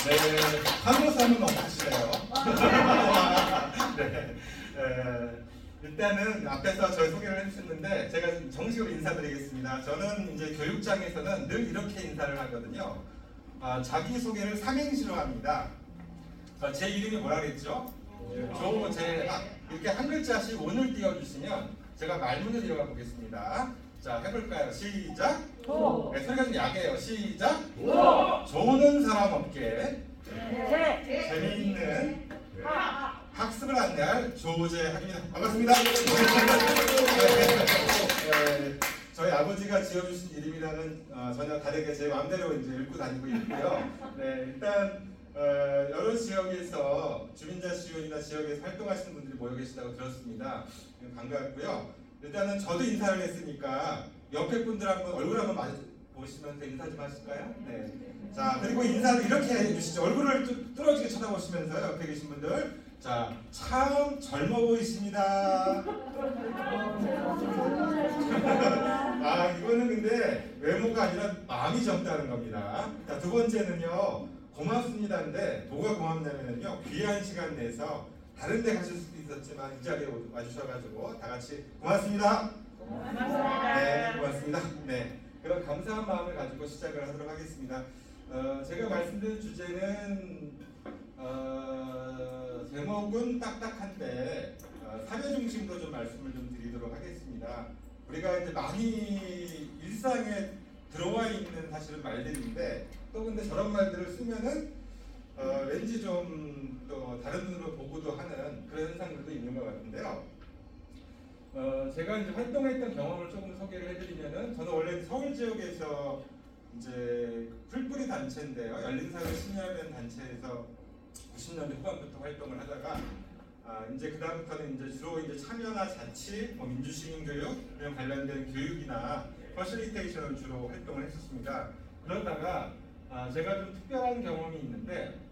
네, 한국사는 없으시네요. 네, 일단은 앞에서 저희 소개를 해주셨는데 제가 정식으로 인사드리겠습니다. 저는 이제 교육장에서는 늘 이렇게 인사를 하거든요. 자기소개를 삼행시로 합니다. 제 이름이 뭐라 그랬죠? 이렇게 한 글자씩 오늘 띄워주시면 제가 말문을 이어가 보겠습니다. 자, 해볼까요? 시작! 네, 소리가 좀 약해요. 시작! 조는 사람 없게 재미있는 학습을 안내할 조재학입니다. 반갑습니다. 저희 아버지가 지어주신 이름이라는 전혀 다르게 제 마음대로 이제 읽고 다니고 있고요. 네, 일단 여러 지역에서 주민자치위원회나 지역에서 활동하시는 분들이 모여 계시다고 들었습니다. 반갑고요. 일단은 저도 인사를 했으니까 옆에 분들 한번 얼굴 한번 마주 보시면서 인사 좀 하실까요? 네. 자, 그리고 인사를 이렇게 해주시죠. 얼굴을 뚫어지게 쳐다보시면서 옆에 계신 분들. 자, 참 젊어 보이십니다. 이거는 근데 외모가 아니라 마음이 젊다는 겁니다. 자, 두 번째는요, 고맙습니다인데 뭐가 고맙냐면요, 귀한 시간 내서 다른 데 가실 수도 있었지만 이 자리에 와주셔가지고 다 같이 고맙습니다. 네, 고맙습니다. 네, 그런 감사한 마음을 가지고 시작을 하도록 하겠습니다. 제가 말씀드린 주제는 제목은 딱딱한데 사회 중심으로 좀 말씀을 좀 드리도록 하겠습니다. 우리가 이제 많이 일상에 들어와 있는 사실은 말들인데 또 근데 저런 말들을 쓰면은 왠지 좀 또 다른 눈으로 보고도 하는 그런 현상들도 있는 것 같은데요. 제가 이제 활동했던 경험을 조금 소개를 해드리면은 저는 원래 서울 지역에서 이제 풀뿌리 단체인데요. 열린사회 신야연 단체에서 90년대 후반부터 활동을 하다가 이제 그 다음부터는 이제 주로 이제 참여나 자치, 민주시민교육 이런 관련된 교육이나 퍼실리테이션을 주로 활동을 했었습니다. 그러다가 제가 좀 특별한 경험이 있는데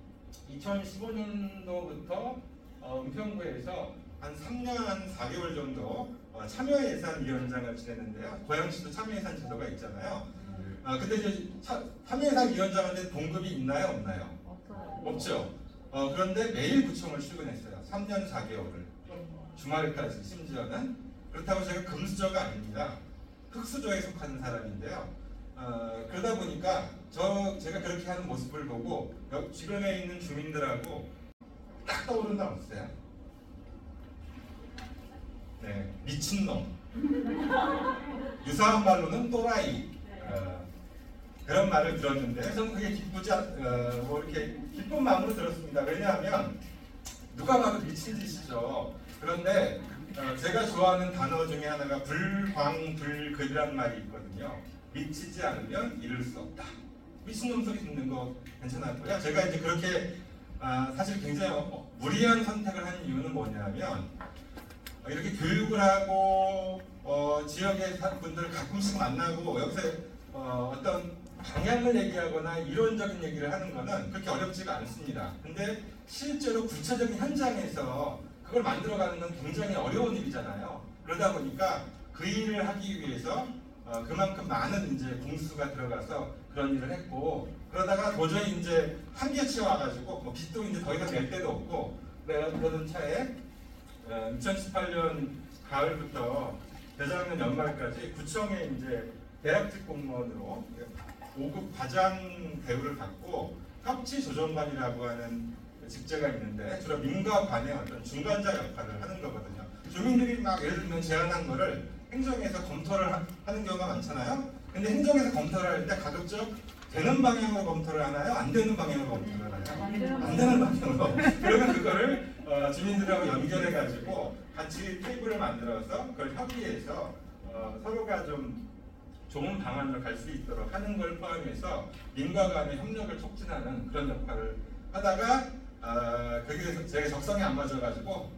2015년도부터 은평구에서 한 3년 한 4개월 정도 참여예산위원장을 지냈는데요. 고양시도 참여예산 제도가 있잖아요. 근데 이제 참여예산위원장한테 봉급이 있나요, 없나요? 없죠. 그런데 매일 구청을 출근했어요. 3년 4개월을. 주말까지 심지어는. 그렇다고 제가 금수저가 아닙니다. 흑수저에 속하는 사람인데요. 그러다 보니까 제가 그렇게 하는 모습을 보고 옆 주변에 있는 주민들하고 딱 떠오르는 거 없어요? 네, 미친놈. 유사한 말로는 또라이. 그런 말을 들었는데 저는 그게 이렇게 기쁜 마음으로 들었습니다. 왜냐하면 누가 봐도 미친 짓이죠. 그런데 제가 좋아하는 단어 중에 하나가 불광불급이라는 말이 있거든요. 미치지 않으면 이룰 수 없다. 미친놈 소리 듣는 거 괜찮았고요. 제가 이제 그렇게 사실 굉장히 무리한 선택을 한 이유는 뭐냐면 이렇게 교육을 하고 지역의 분들 가끔씩 만나고 여기서 어떤 방향을 얘기하거나 이론적인 얘기를 하는 거는 그렇게 어렵지가 않습니다. 근데 실제로 구체적인 현장에서 그걸 만들어가는 건 굉장히 어려운 일이잖아요. 그러다 보니까 그 일을 하기 위해서 그만큼 많은 이제 공수가 들어가서 그런 일을 했고, 그러다가 도저히 이제 한계치에 와가지고 빚도 이제 더 이상 낼 데도 없고 그러던 차에 2018년 가을부터 재작년 연말까지 구청에 이제 대학직 공무원으로 5급 과장 대우를 받고 협치조정관이라고 하는 직제가 있는데 주로 민과 관의 어떤 중간자 역할을 하는 거거든요. 주민들이 막 예를 들면 제안한 거를 행정에서 검토를 하는 경우가 많잖아요. 근데 행정에서 검토를 할 때 가급적 되는 방향으로 검토를 하나요? 안 되는 방향으로 검토를 하나요? 안 되는 방향으로. 그러면 그거를 주민들하고 연결해가지고 같이 테이블을 만들어서 그걸 협의해서 서로가 좀 좋은 방안으로 갈 수 있도록 하는 걸 포함해서 민과 간의 협력을 촉진하는 그런 역할을 하다가 그게 제가 적성에 안 맞아가지고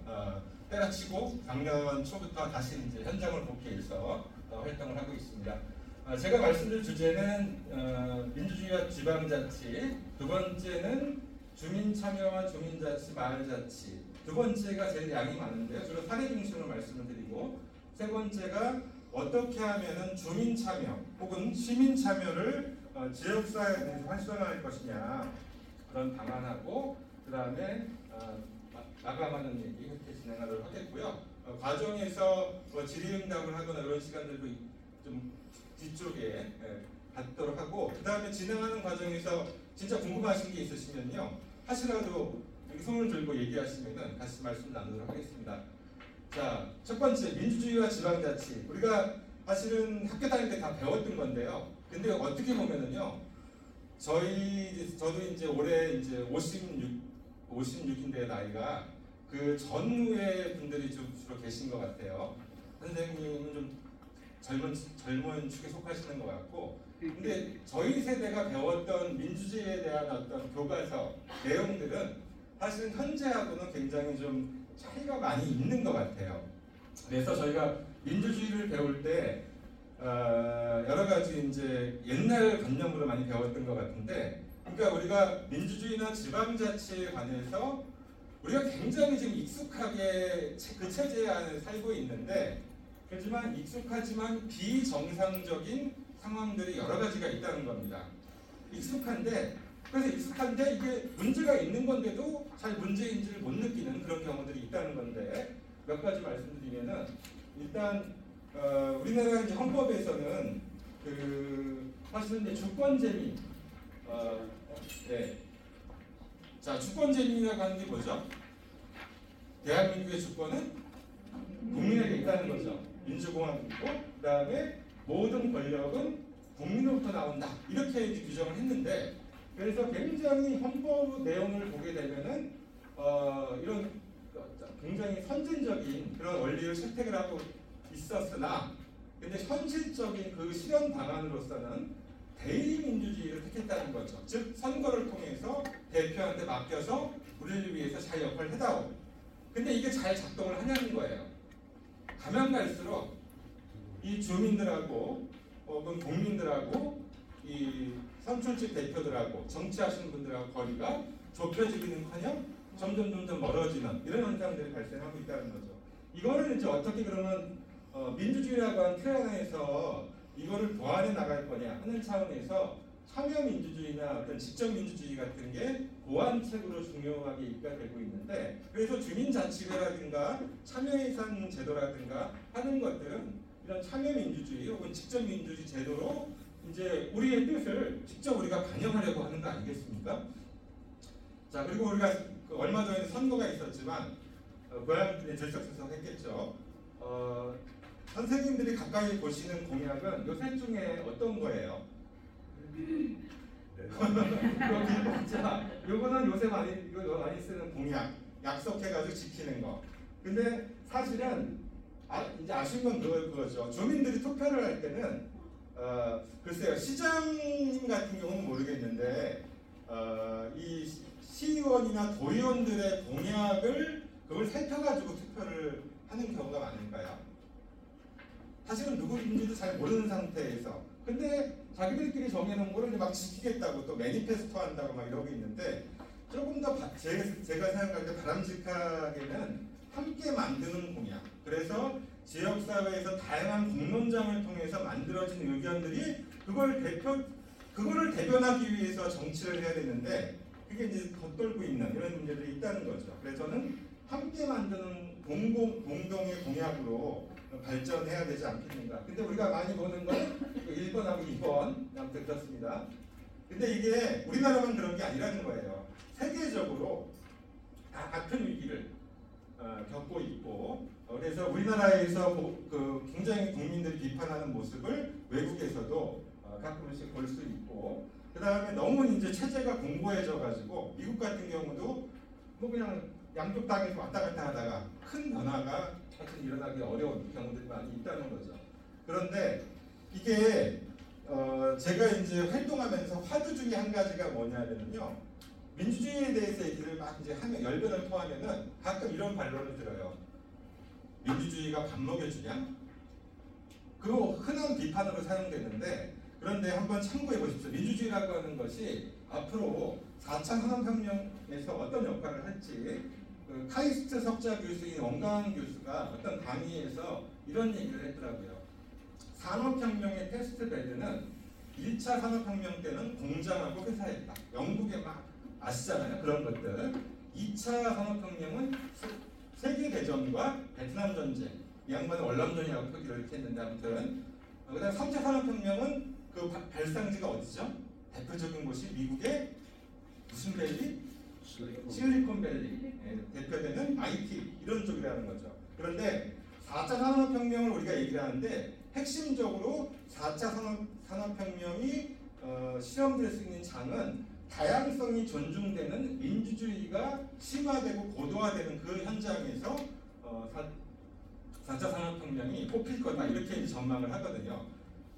때려치고 작년 초부터 다시 이제 현장을 복귀해서 활동을 하고 있습니다. 제가 말씀드릴 주제는 민주주의와 지방자치, 두 번째는 주민참여와 주민자치, 마을자치, 두 번째가 제일 양이 많은데요. 주로 사례 중심으로 말씀을 드리고, 세 번째가 어떻게 하면은 주민참여 혹은 시민참여를 지역사회에서 활성화할 것이냐, 그런 방안하고 그 다음에 마감하는 얘기 이렇게 진행하도록 하겠고요. 과정에서 뭐 질의응답을 하거나 이런 시간들도 좀 뒤쪽에 갖도록 하고 그 다음에 진행하는 과정에서 진짜 궁금하신 게 있으시면요 하시라도 여기 손을 들고 얘기하시면은 같이 말씀 나누도록 하겠습니다. 자, 첫 번째 민주주의와 지방자치 우리가 사실은 학교 다닐 때 다 배웠던 건데요. 근데 어떻게 보면은요 저도 이제 올해 이제 56인데 나이가 그 전후의 분들이 좀 주로 계신 것 같아요. 선생님은 좀 젊은 축에 속하시는 것 같고, 근데 저희 세대가 배웠던 민주주의에 대한 어떤 교과서 내용들은 사실은 현재하고는 굉장히 좀 차이가 많이 있는 것 같아요. 그래서 저희가 민주주의를 배울 때 여러 가지 이제 옛날 관념으로 많이 배웠던 것 같은데, 그러니까 우리가 민주주의나 지방자치에 관해서 우리가 굉장히 지금 익숙하게 그 체제 안에 살고 있는데, 하지만 익숙하지만 비정상적인 상황들이 여러 가지가 있다는 겁니다. 익숙한데 이게 문제가 있는 건데도 잘 문제인지를 못 느끼는 그런 경우들이 있다는 건데 몇 가지 말씀드리면은 일단 우리나라 이제 헌법에서는 사실은 이제 주권재민 자 주권재민이라고 하는 게 뭐죠? 대한민국의 주권은 국민에게 있다는 거죠. 민주공화국이고 그 다음에 모든 권력은 국민으로부터 나온다 이렇게 규정을 했는데 그래서 굉장히 헌법 내용을 보게 되면은 이런 굉장히 선진적인 그런 원리를 채택을 하고 있었으나 근데 현실적인 그 실현 방안으로서는 대의민주주의를 택했다는 거죠. 즉 선거를 통해서 대표한테 맡겨서 우리를 위해서 잘 역할을 해다오. 근데 이게 잘 작동을 하냐는 거예요. 가면 갈수록 이 주민들하고 혹은 국민들하고 이 선출직 대표들하고 정치하시는 분들하고 거리가 좁혀지기는커녕 점점 멀어지는 이런 현상들이 발생하고 있다는 거죠. 이거를 이제 어떻게 그러면 민주주의라고 하는 틀 안에서 이거를 보완해 나갈 거냐 하는 차원에서 참여민주주의나 어떤 직접민주주의 같은 게 보완책으로 중요하게 입각되고 있는데 그래서 주민자치회라든가 참여예산 제도라든가 하는 것들은 이런 참여민주주의 혹은 직접민주주의 제도로 이제 우리의 뜻을 직접 우리가 반영하려고 하는 거 아니겠습니까? 자 그리고 우리가 얼마 전에 선거가 있었지만 고향들이 들썩들썩했겠죠. 선생님들이 가까이 보시는 공약은 요 셋 중에 어떤 거예요? 자, 요거는 요새 많이 쓰는 공약, 약속해가지고 지키는 거. 근데 사실은 이제 아쉬운 건 그거죠. 주민들이 투표를 할 때는 글쎄요 시장님 같은 경우는 모르겠는데 이 시의원이나 도의원들의 공약을 그걸 살펴가지고 투표를 하는 경우가 많을까요? 사실은 누구인지도 잘 모르는 상태에서 근데 자기들끼리 정해놓은 거를 막 지키겠다고 또 매니페스토 한다고 막 이러고 있는데 조금 더 제가 생각할 때 바람직하게는 함께 만드는 공약 그래서 지역사회에서 다양한 공론장을 통해서 만들어진 의견들이 그거를 대변하기 위해서 정치를 해야 되는데 그게 이제 겉돌고 있는 이런 문제들이 있다는 거죠. 그래서 저는 함께 만드는 공동의 공약으로 발전해야 되지 않겠는가. 근데 우리가 많이 보는 건 1번하고 2번 아무튼 그렇습니다. 근데 이게 우리나라만 그런 게 아니라는 거예요. 세계적으로 다 같은 위기를 겪고 있고 그래서 우리나라에서 굉장히 국민들이 비판하는 모습을 외국에서도 가끔씩 볼 수 있고 그 다음에 너무 이제 체제가 공고해져 가지고 미국 같은 경우도 뭐 그냥 양쪽 당에서 왔다 갔다 하다가 큰 변화가 사실 일어나기 어려운 경우들이 많이 있다는 거죠. 그런데 이게 제가 이제 활동하면서 화두 중에 한 가지가 뭐냐면요. 민주주의에 대해서 얘기를 막 이제 하면 열변을 토하면은 가끔 이런 반론을 들어요. 민주주의가 밥 먹여주냐? 그거 흔한 비판으로 사용되는데 그런데 한번 참고해 보십시오. 민주주의라고 하는 것이 앞으로 4차 산업혁명에서 어떤 역할을 할지 카이스트 석자 교수인 원광 교수가 어떤 강의에서 이런 얘기를 했더라고요. 산업혁명의 테스트 베드는 1차 산업혁명 때는 공장하고 회사였다. 영국에 막 아시잖아요. 그런 것들. 2차 산업혁명은 세계대전과 베트남 전쟁. 이 양반은 월남전이라고 표기를 이렇게 했는데 아무튼. 그다음 3차 산업혁명은 그 발상지가 어디죠? 대표적인 곳이 미국의 무슨 밸리? 실리콘밸리. 대표되는 IT 이런 쪽이라는 거죠. 그런데 4차 산업혁명을 우리가 얘기를 하는데 핵심적으로 4차 산업혁명이 실험될 수 있는 장은 다양성이 존중되는 민주주의가 심화되고 고도화되는 그 현장에서 4차 산업혁명이 뽑힐 거다 이렇게 전망을 하거든요.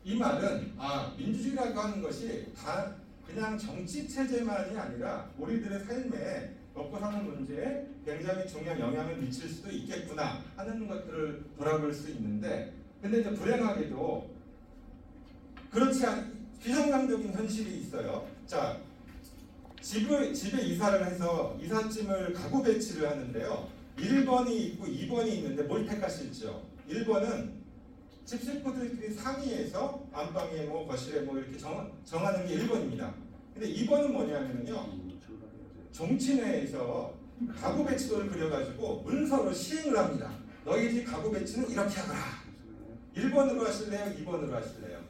이 말은 민주주의라고 하는 것이 다 그냥 정치 체제만이 아니라 우리들의 삶에 먹고 사는 문제에 굉장히 중요한 영향을 미칠 수도 있겠구나 하는 것들을 돌아볼 수 있는데, 근데 이제 불행하게도 그렇지 않 비정상적인 현실이 있어요. 자, 집에 이사를 해서 이삿짐을 가구 배치를 하는데요. 1번이 있고 2번이 있는데 뭘 택하실지요? 1번은 집 식구들끼리 상의해서 안방에 뭐 거실에 뭐 이렇게 정하는 게 1번입니다. 근데 2번은 뭐냐면요. 종친회에서 가구 배치도를 그려가지고 문서로 시행을 합니다. 너희 집 가구 배치는 이렇게 하거라. 1번으로 하실래요? 2번으로 하실래요?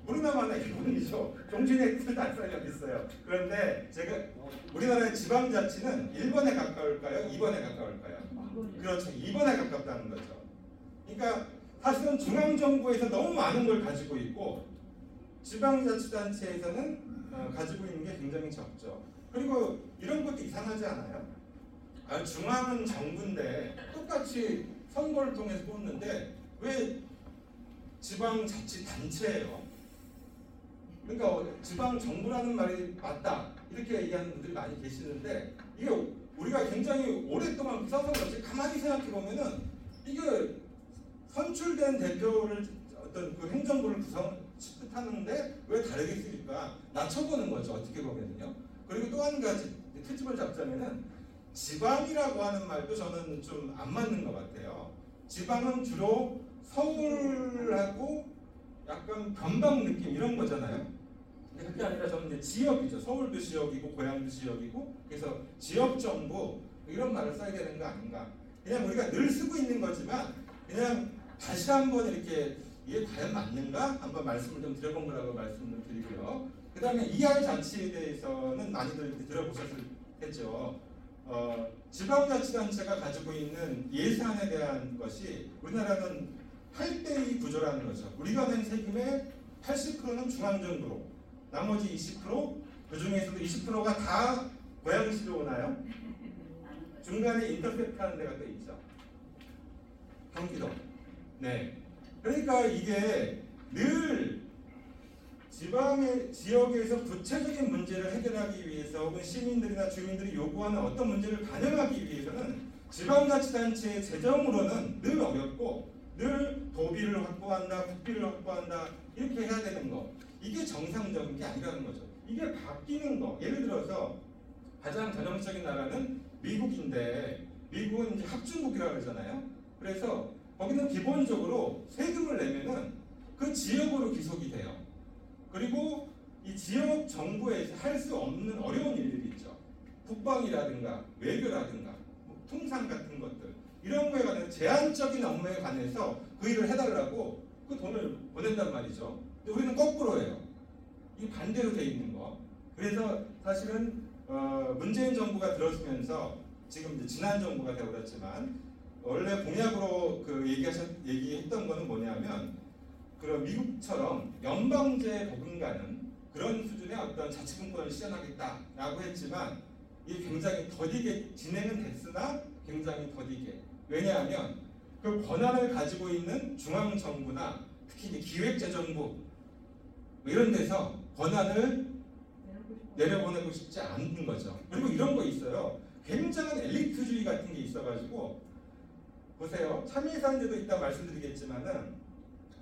우리나라만 1번이죠. 종친회 뜻도 안 써져 있어요. 그런데 제가 우리나라의 지방자치는 1번에 가까울까요? 2번에 가까울까요? 그렇죠. 2번에 가깝다는 거죠. 그러니까 사실은 중앙정부에서 너무 많은 걸 가지고 있고 지방자치단체에서는 가지고 있는 게 굉장히 적죠. 그리고 이런 것도 이상하지 않아요? 중앙은 정부인데 똑같이 선거를 통해서 뽑는데 왜 지방자치단체예요? 그러니까 지방정부라는 말이 맞다 이렇게 얘기하는 분들이 많이 계시는데, 이게 우리가 굉장히 오랫동안 써서 그렇지 가만히 생각해 보면은 이게 선출된 대표를 어떤 그 행정부를 구성하는데 왜 다르게 쓰니까 낮춰보는 거죠. 어떻게 보면은요. 그리고 또 한 가지 트집을 잡자면은 지방이라고 하는 말도 저는 좀 안 맞는 것 같아요. 지방은 주로 서울하고 약간 변방 느낌 이런 거잖아요. 근데 그게 아니라 저는 이제 지역이죠. 서울도 지역이고 고향도 지역이고, 그래서 지역 정부 이런 말을 써야 되는 거 아닌가. 그냥 우리가 늘 쓰고 있는 거지만 그냥 다시 한번 이렇게 이게 과연 맞는가 한번 말씀을 좀 드려본 거라고 말씀을 드리고요. 그 다음에 ER 잔치에 대해서는 많이들 들어보셨겠죠. 지방자치단체가 가지고 있는 예산에 대한 것이 우리나라는 8대2 구조라는 거죠. 우리가 낸 세금의 80%는 중앙정부로, 나머지 20%, 그 중에서도 20%가 다 고양시로 오나요? 중간에 인터셉트 하는 데가 또 있죠. 경기도. 네. 그러니까 이게 늘 지방의 지역에서 구체적인 문제를 해결하기 위해서 혹은 시민들이나 주민들이 요구하는 어떤 문제를 반영하기 위해서는 지방자치단체의 재정으로는 늘 어렵고 늘 도비를 확보한다, 국비를 확보한다 이렇게 해야 되는 거. 이게 정상적인 게 아니라는 거죠. 이게 바뀌는 거. 예를 들어서 가장 전형적인 나라는 미국인데, 미국은 이제 합중국이라고 그러잖아요. 그래서 거기는 기본적으로 세금을 내면은 그 지역으로 귀속이 돼요. 그리고 이 지역 정부에서 할 수 없는 어려운 일들이 있죠. 국방이라든가 외교라든가 뭐 통상 같은 것들 이런 거에 관해서 제한적인 업무에 관해서 그 일을 해달라고 그 돈을 보낸단 말이죠. 근데 우리는 거꾸로 해요. 이게 반대로 돼 있는 거. 그래서 사실은 문재인 정부가 들어서면서 지금 이제 지난 정부가 되어버렸지만 원래 공약으로 얘기했던 거는 뭐냐면 그런 미국처럼 연방제 보금가는 그런 수준의 어떤 자치분권을 실현하겠다라고 했지만 이게 굉장히 더디게 진행은 됐으나 굉장히 더디게. 왜냐하면 그 권한을 가지고 있는 중앙정부나 특히 이제 기획재정부 이런 데서 권한을 내려보내고 싶지 않는 거죠. 그리고 이런 거 있어요. 굉장한 엘리트주의 같은 게 있어가지고 보세요. 참여예산제도 이따 말씀드리겠지만은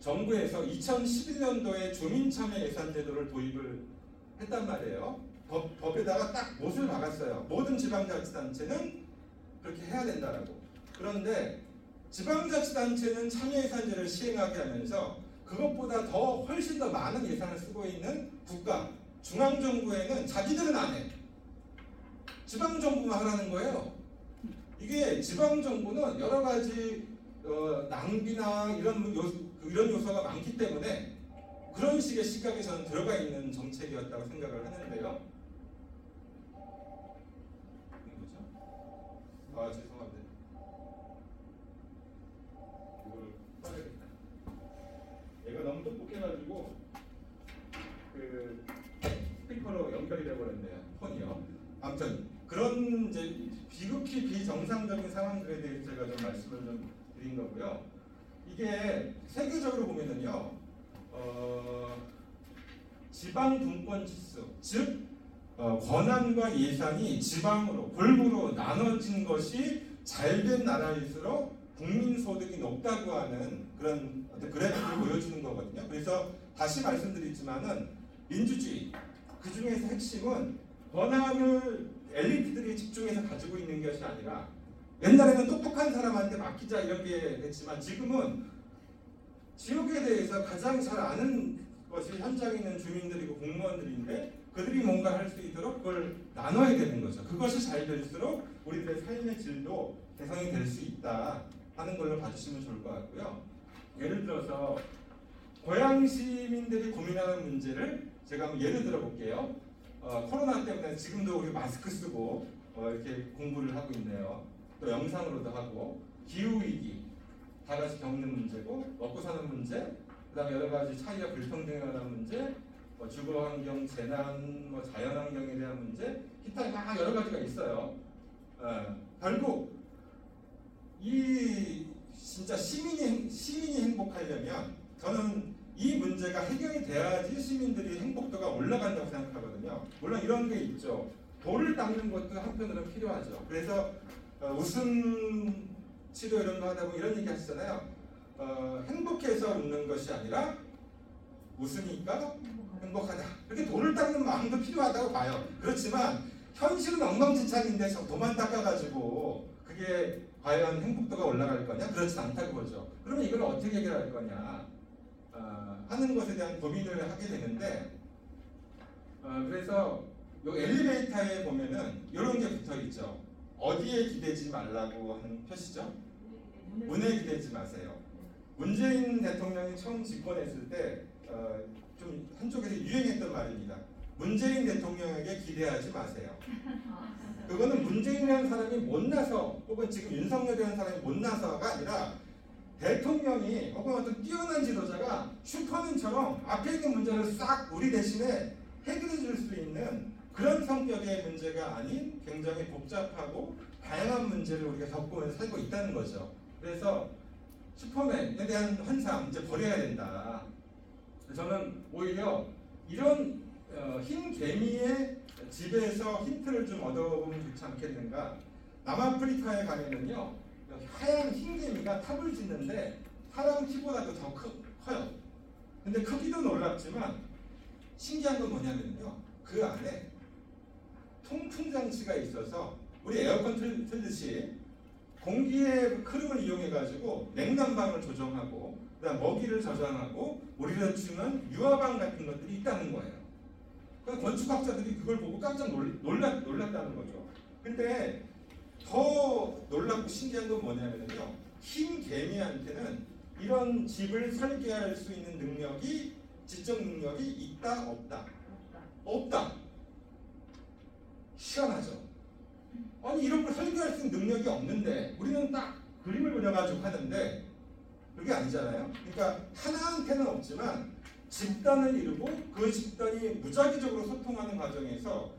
정부에서 2011년도에 주민참여예산제도를 도입을 했단 말이에요. 법에다가 딱 못을 박았어요. 모든 지방자치단체는 그렇게 해야 된다라고. 그런데 지방자치단체는 참여예산제를 시행하게 하면서 그것보다 훨씬 더 많은 예산을 쓰고 있는 국가, 중앙정부에는 자기들은 안 해. 지방 정부만 하라는 거예요. 이게 지방 정부는 여러 가지 낭비나 이런 요소가 많기 때문에 그런 식의 시각이 저는 들어가 있는 정책이었다고 생각을 하는데요. 뭐죠? 죄송한데 이걸 꺼야겠다. 얘가 너무 똑똑해가지고 그 스피커로 연결이 돼버렸네요. 폰이요. 아무튼 그런 이제 비극히 비정상적인 상황들에 대해서 제가 좀 말씀을 좀 드린 거고요. 이게 세계적으로 보면은요, 지방 분권 지수, 즉 권한과 예산이 지방으로 골고루 나눠진 것이 잘된 나라일수록 국민 소득이 높다고 하는 그런 어떤 그래프를 보여주는 거거든요. 그래서 다시 말씀드리지만은 민주주의 그 중에서 핵심은 권한을 엘리트들이 집중해서 가지고 있는 것이 아니라 옛날에는 똑똑한 사람한테 맡기자 이런 게 됐지만 지금은 지역에 대해서 가장 잘 아는 것이 현장에 있는 주민들이고 공무원들인데 그들이 뭔가 할 수 있도록 그걸 나눠야 되는 거죠. 그것이 잘 될수록 우리들의 삶의 질도 개선이 될 수 있다 하는 걸로 봐주시면 좋을 것 같고요. 예를 들어서 고향 시민들이 고민하는 문제를 제가 한번 예를 들어 볼게요. 코로나 때문에 지금도 우리 마스크 쓰고 이렇게 공부를 하고 있네요. 또 영상으로도 하고 기후위기 다 같이 겪는 문제고 먹고 사는 문제 그다음에 여러 가지 차이와 불평등에 관한 문제 주거환경, 재난, 자연환경에 대한 문제 기타 막 여러 가지가 있어요. 결국 이 진짜 시민이 행복하려면 저는 이 문제가 해결이 돼야지 시민들이 행복도가 올라간다고 생각하거든요. 물론 이런 게 있죠. 돌을 닦는 것도 한편으로는 필요하죠. 그래서 웃음 치료 이런 거 하다 보면 이런 얘기 하시잖아요. 행복해서 웃는 것이 아니라 웃으니까 행복하다. 이렇게 돌을 닦는 마음도 필요하다고 봐요. 그렇지만 현실은 엉망진창인데 도만 닦아가지고 그게 과연 행복도가 올라갈 거냐? 그렇지 않다고 보죠. 그러면 이걸 어떻게 해결할 거냐? 하는 것에 대한 고민을 하게 되는데 그래서 요 엘리베이터에 보면은 이런 게 붙어 있죠. 어디에 기대지 말라고 하는 표시죠. 문에 기대지 마세요. 문재인 대통령이 처음 집권했을 때 좀 한쪽에서 유행했던 말입니다. 문재인 대통령에게 기대하지 마세요. 그거는 문재인이라는 사람이 못나서 혹은 지금 윤석열이라는 사람이 못나서가 아니라 대통령이 혹은 어떤 뛰어난 지도자가 슈퍼맨처럼 앞에 있는 문제를 싹 우리 대신에 해결해 줄 수 있는 그런 성격의 문제가 아닌 굉장히 복잡하고 다양한 문제를 우리가 겪으면서 살고 있다는 거죠. 그래서 슈퍼맨에 대한 환상 이제 버려야 된다. 저는 오히려 이런 흰 개미의 집에서 힌트를 좀 얻어보면 좋지 않겠는가. 남아프리카에 가면은요 하얀 흰 개미가 탑을 짓는데 사람 키보다도 더 커요. 근데 크기도 놀랍지만 신기한 건 뭐냐면요 그 안에 통풍 장치가 있어서 우리 에어컨 틀듯이 공기의 흐름을 이용해 가지고 냉난방을 조정하고 그다음 먹이를 저장하고 우리를 주는 유화방 같은 것들이 있다는 거예요. 그러니까 건축학자들이 그걸 보고 깜짝 놀랐다는 거죠. 근데 더 놀랍고 신기한 건 뭐냐면요 흰 개미한테는 이런 집을 설계할 수 있는 능력이 지적 능력이 있다 없다? 없다. 희한하죠. 아니 이런 걸 설계할 수 있는 능력이 없는데 우리는 딱 그림을 그려가지고 하는데 그게 아니잖아요. 그러니까 하나한테는 없지만 집단을 이루고 그 집단이 무작위적으로 소통하는 과정에서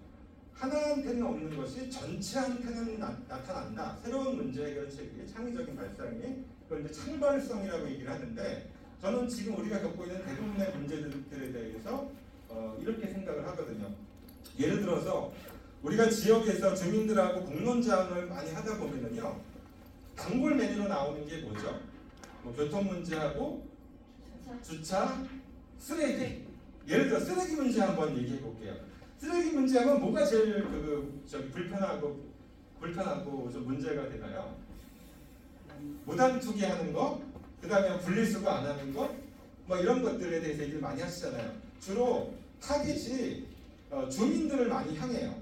하나한테는 없는 것이 전체한테는 나타난다. 새로운 문제 해결책이 창의적인 발상이 그걸 이제 창발성이라고 얘기를 하는데 저는 지금 우리가 겪고 있는 대부분의 문제들에 대해서 이렇게 생각을 하거든요. 예를 들어서 우리가 지역에서 주민들하고 공론 제안을 많이 하다 보면은요 단골 메뉴로 나오는 게 뭐죠? 교통 문제하고 주차, 쓰레기. 예를 들어 쓰레기 문제 한번 얘기해 볼게요. 쓰레기 문제하면 뭐가 제일 불편하고 좀 문제가 되나요? 무단 투기하는 거, 그 다음에 분리수거 안 하는 거, 뭐 이런 것들에 대해서 얘기를 많이 하시잖아요. 주로 타깃이 주민들을 많이 향해요.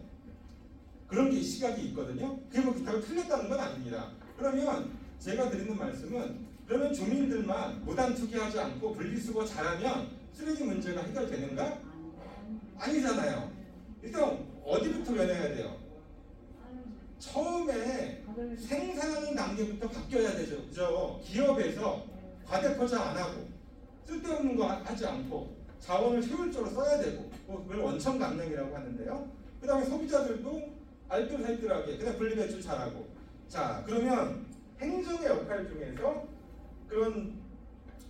그런 게 시각이 있거든요. 그게 뭐 그렇다고 틀렸다는 건 아닙니다. 그러면 제가 드리는 말씀은 그러면 주민들만 무단 투기하지 않고 분리수거 잘하면 쓰레기 문제가 해결되는가? 아니잖아요. 일단 어디부터 변해야 돼요? 처음에 생산하는 단계부터 바뀌어야 되죠. 그죠? 기업에서 과대 포장 안 하고 쓸데없는 거 하지 않고 자원을 효율적으로 써야 되고 그걸 원천 감량이라고 하는데요. 그 다음에 소비자들도 알뜰살뜰하게 그냥 분리배출 잘하고 자 그러면 행정의 역할 중에서 그런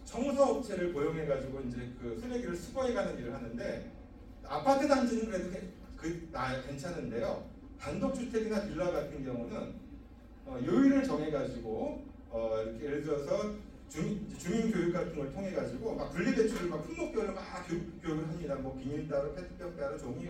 청소업체를 고용해가지고 이제 그 쓰레기를 수거해가는 일을 하는데 아파트 단지는 그래도 괜찮은데요. 단독주택이나 빌라 같은 경우는 요일을 정해가지고 이렇게 예를 들어서 주민 교육 같은 걸 통해 가지고 막 분리배출을 막 품목별로 막 교육을 합니다. 뭐 비닐 따로, 페트병 따로, 종이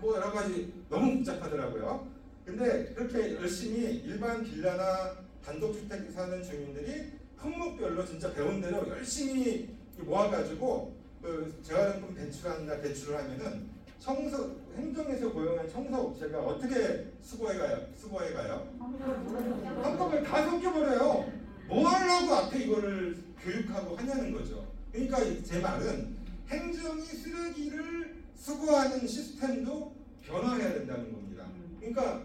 뭐 여러 가지 너무 복잡하더라고요. 근데 그렇게 열심히 일반 빌라나 단독주택에 사는 주민들이 품목별로 진짜 배운 대로 열심히 모아가지고 그 재활용품 배출을 하면은 행정에서 고용한 청소업체가 어떻게 수거해가요? 한꺼번에 다 섞여버려요. 뭐 하려고 앞에 이거를 교육하고 하냐는 거죠. 그러니까 제 말은 행정이 쓰레기를 수거하는 시스템도 변화해야 된다는 겁니다. 그러니까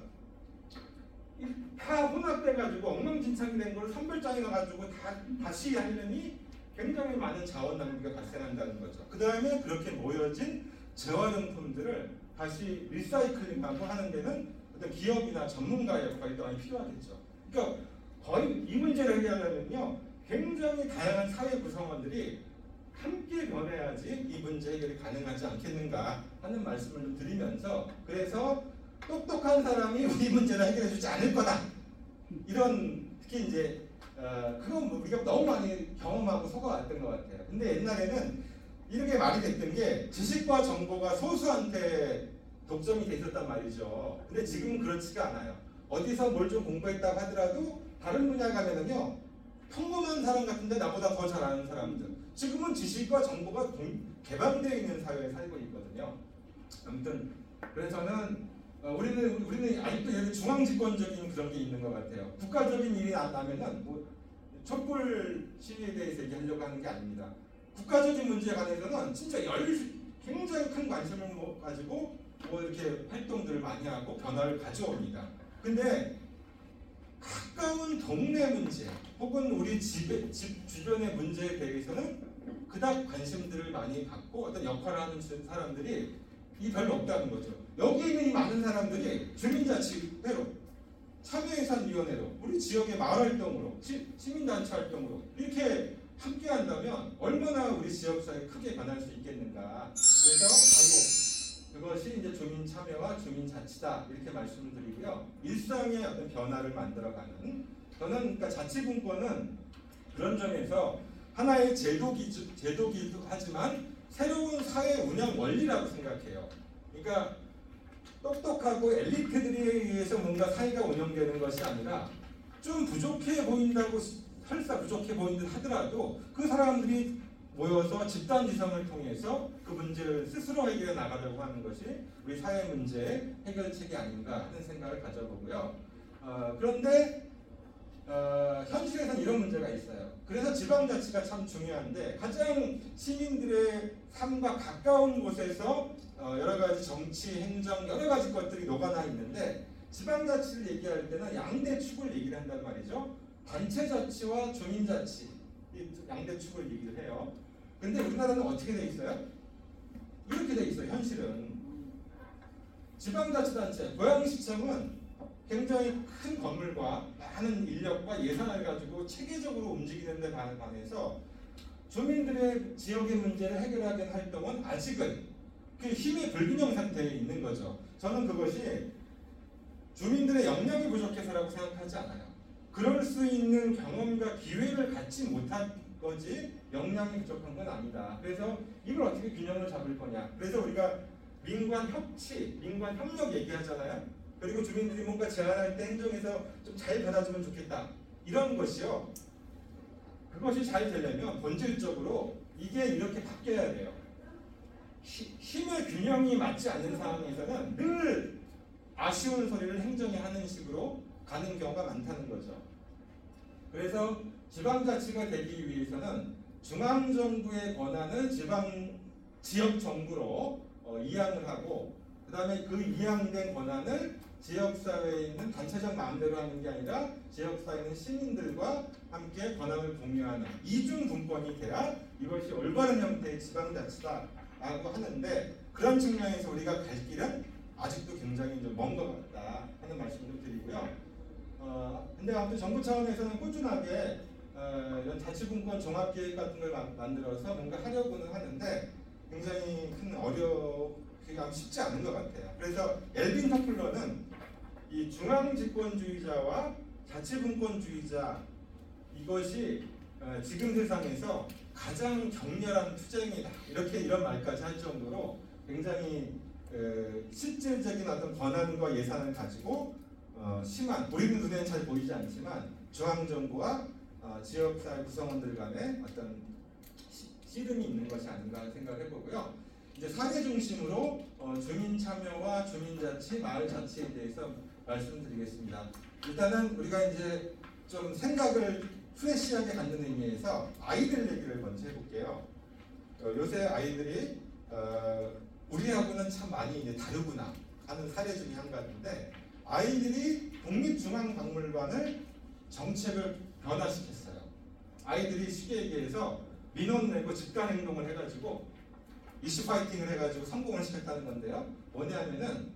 다 혼합돼가지고 엉망진창이 된 걸 선별장에 가가지고 다시 하려니 굉장히 많은 자원 낭비가 발생한다는 거죠. 그 다음에 그렇게 모여진 재활용품들을 다시 리사이클링하고 하는 데는 어떤 기업이나 전문가의 역할이 더 많이 필요하겠죠. 그러니까 거의 이 문제를 해결하려면요, 굉장히 다양한 사회 구성원들이 함께 변해야지 이 문제 해결이 가능하지 않겠는가 하는 말씀을 좀 드리면서 그래서 똑똑한 사람이 우리 문제를 해결해주지 않을 거다. 이런 특히 이제 그건 뭐 우리가 너무 많이 경험하고 속아왔던 것 같아요. 근데 옛날에는 이렇게 말이 됐던 게 지식과 정보가 소수한테 독점이 돼 있었단 말이죠. 근데 지금은 그렇지가 않아요. 어디서 뭘 좀 공부했다고 하더라도 다른 분야 가면은요 평범한 사람 같은데 나보다 더 잘 아는 사람들. 지금은 지식과 정보가 개방되어 있는 사회에 살고 있거든요. 아무튼 그래서는 우리는 아직도 여기 중앙집권적인 그런 게 있는 것 같아요. 국가적인 일이 나면은 뭐 촛불 시위에 대해서 얘기하려고 하는 게 아닙니다. 국가적인 문제에 관해서는 진짜 굉장히 큰 관심을 가지고 뭐 이렇게 활동들을 많이 하고 변화를 가져옵니다. 근데 가까운 동네 문제 혹은 우리 집 주변의 문제에 대해서는 그닥 관심들을 많이 갖고 어떤 역할을 하는 사람들이 별로 없다는 거죠. 여기 있는 이 많은 사람들이 주민자치회로, 참여예산위원회로, 우리 지역의 마을활동으로, 시민단체 활동으로 이렇게 함께한다면 얼마나 우리 지역사회 크게 변할 수 있겠는가. 그래서 그것이 이제 주민 참여와 주민 자치다 이렇게 말씀을 드리고요. 일상의 어떤 변화를 만들어가는 저는 그러니까 자치분권은 그런 점에서 하나의 제도기도 하지만 새로운 사회 운영 원리라고 생각해요. 그러니까 똑똑하고 엘리트들에 의해서 뭔가 사회가 운영되는 것이 아니라 좀 부족해 보인다고 설사 부족해 보인듯 하더라도 그 사람들이 모여서 집단지성을 통해서 그 문제를 스스로 해결해 나가려고 하는 것이 우리 사회 문제의 해결책이 아닌가 하는 생각을 가져보고요. 그런데 현실에서는 이런 문제가 있어요. 그래서 지방자치가 참 중요한데 가장 시민들의 삶과 가까운 곳에서 여러 가지 정치, 행정, 여러 가지 것들이 녹아나 있는데 지방자치를 얘기할 때는 양대 축을 얘기를 한단 말이죠. 단체자치와 주민자치 이 양대 축을 얘기를 해요. 근데 우리나라는 어떻게 돼 있어요? 이렇게 돼 있어요. 현실은 지방자치단체, 고양시청은 굉장히 큰 건물과 많은 인력과 예산을 가지고 체계적으로 움직이는 데 반해서 주민들의 지역의 문제를 해결하는 활동은 아직은 그 힘의 불균형 상태에 있는 거죠. 저는 그것이 주민들의 역량이 부족해서라고 생각하지 않아요. 그럴 수 있는 경험과 기회를 갖지 못한 거지 역량이 부족한 건 아니다. 그래서 이걸 어떻게 균형을 잡을 거냐. 그래서 우리가 민관 협치, 민관 협력 얘기하잖아요. 그리고 주민들이 뭔가 제안할 때 행정에서 좀 잘 받아주면 좋겠다. 이런 것이요. 그것이 잘 되려면 본질적으로 이게 이렇게 바뀌어야 돼요. 힘의 균형이 맞지 않는 상황에서는 늘 아쉬운 소리를 행정이 하는 식으로 가는 경우가 많다는 거죠. 그래서 지방자치가 되기 위해서는 중앙정부의 권한을 지역 정부로 이양을 하고, 그 다음에 그 이양된 권한을 지역사회에 있는 단체적 마음대로 하는 게 아니라 지역사회에 있는 시민들과 함께 권한을 공유하는 이중 분권이 돼야 이것이 올바른 형태의 지방자치다라고 하는데, 그런 측면에서 우리가 갈 길은 아직도 굉장히 좀 먼 것 같다 하는 말씀을 드리고요. 근데 아무튼 정부 차원에서는 꾸준하게 이런 자치분권 종합계획 같은 걸 만들어서 뭔가 하려고는 하는데 굉장히 큰 그게 쉽지 않은 것 같아요. 그래서 엘빈 터플러는 이 중앙집권주의자와 자치분권주의자, 이것이 지금 세상에서 가장 격렬한 투쟁이다, 이런 말까지 할 정도로 굉장히 실질적인 어떤 권한과 예산을 가지고 심한, 우리는 눈에는 잘 보이지 않지만 중앙정부와 지역사회 구성원들 간의 어떤 씨름이 있는 것이 아닌가 하는 생각을 해보고요. 이제 사회 중심으로 주민 참여와 주민자치, 마을자치에 대해서 말씀드리겠습니다. 일단은 우리가 이제 좀 생각을 프레시하게 갖는 의미에서 아이들 얘기를 먼저 해볼게요. 요새 아이들이 우리하고는 참 많이 이제 다르구나 하는 사례 중에 한 가지인데, 아이들이 국립중앙박물관을 정책을 변화시켰어요. 아이들이 쉽게 얘기해서 민원 내고 집단행동을 해가지고 이슈 파이팅을 해가지고 성공을 시켰다는 건데요. 뭐냐면은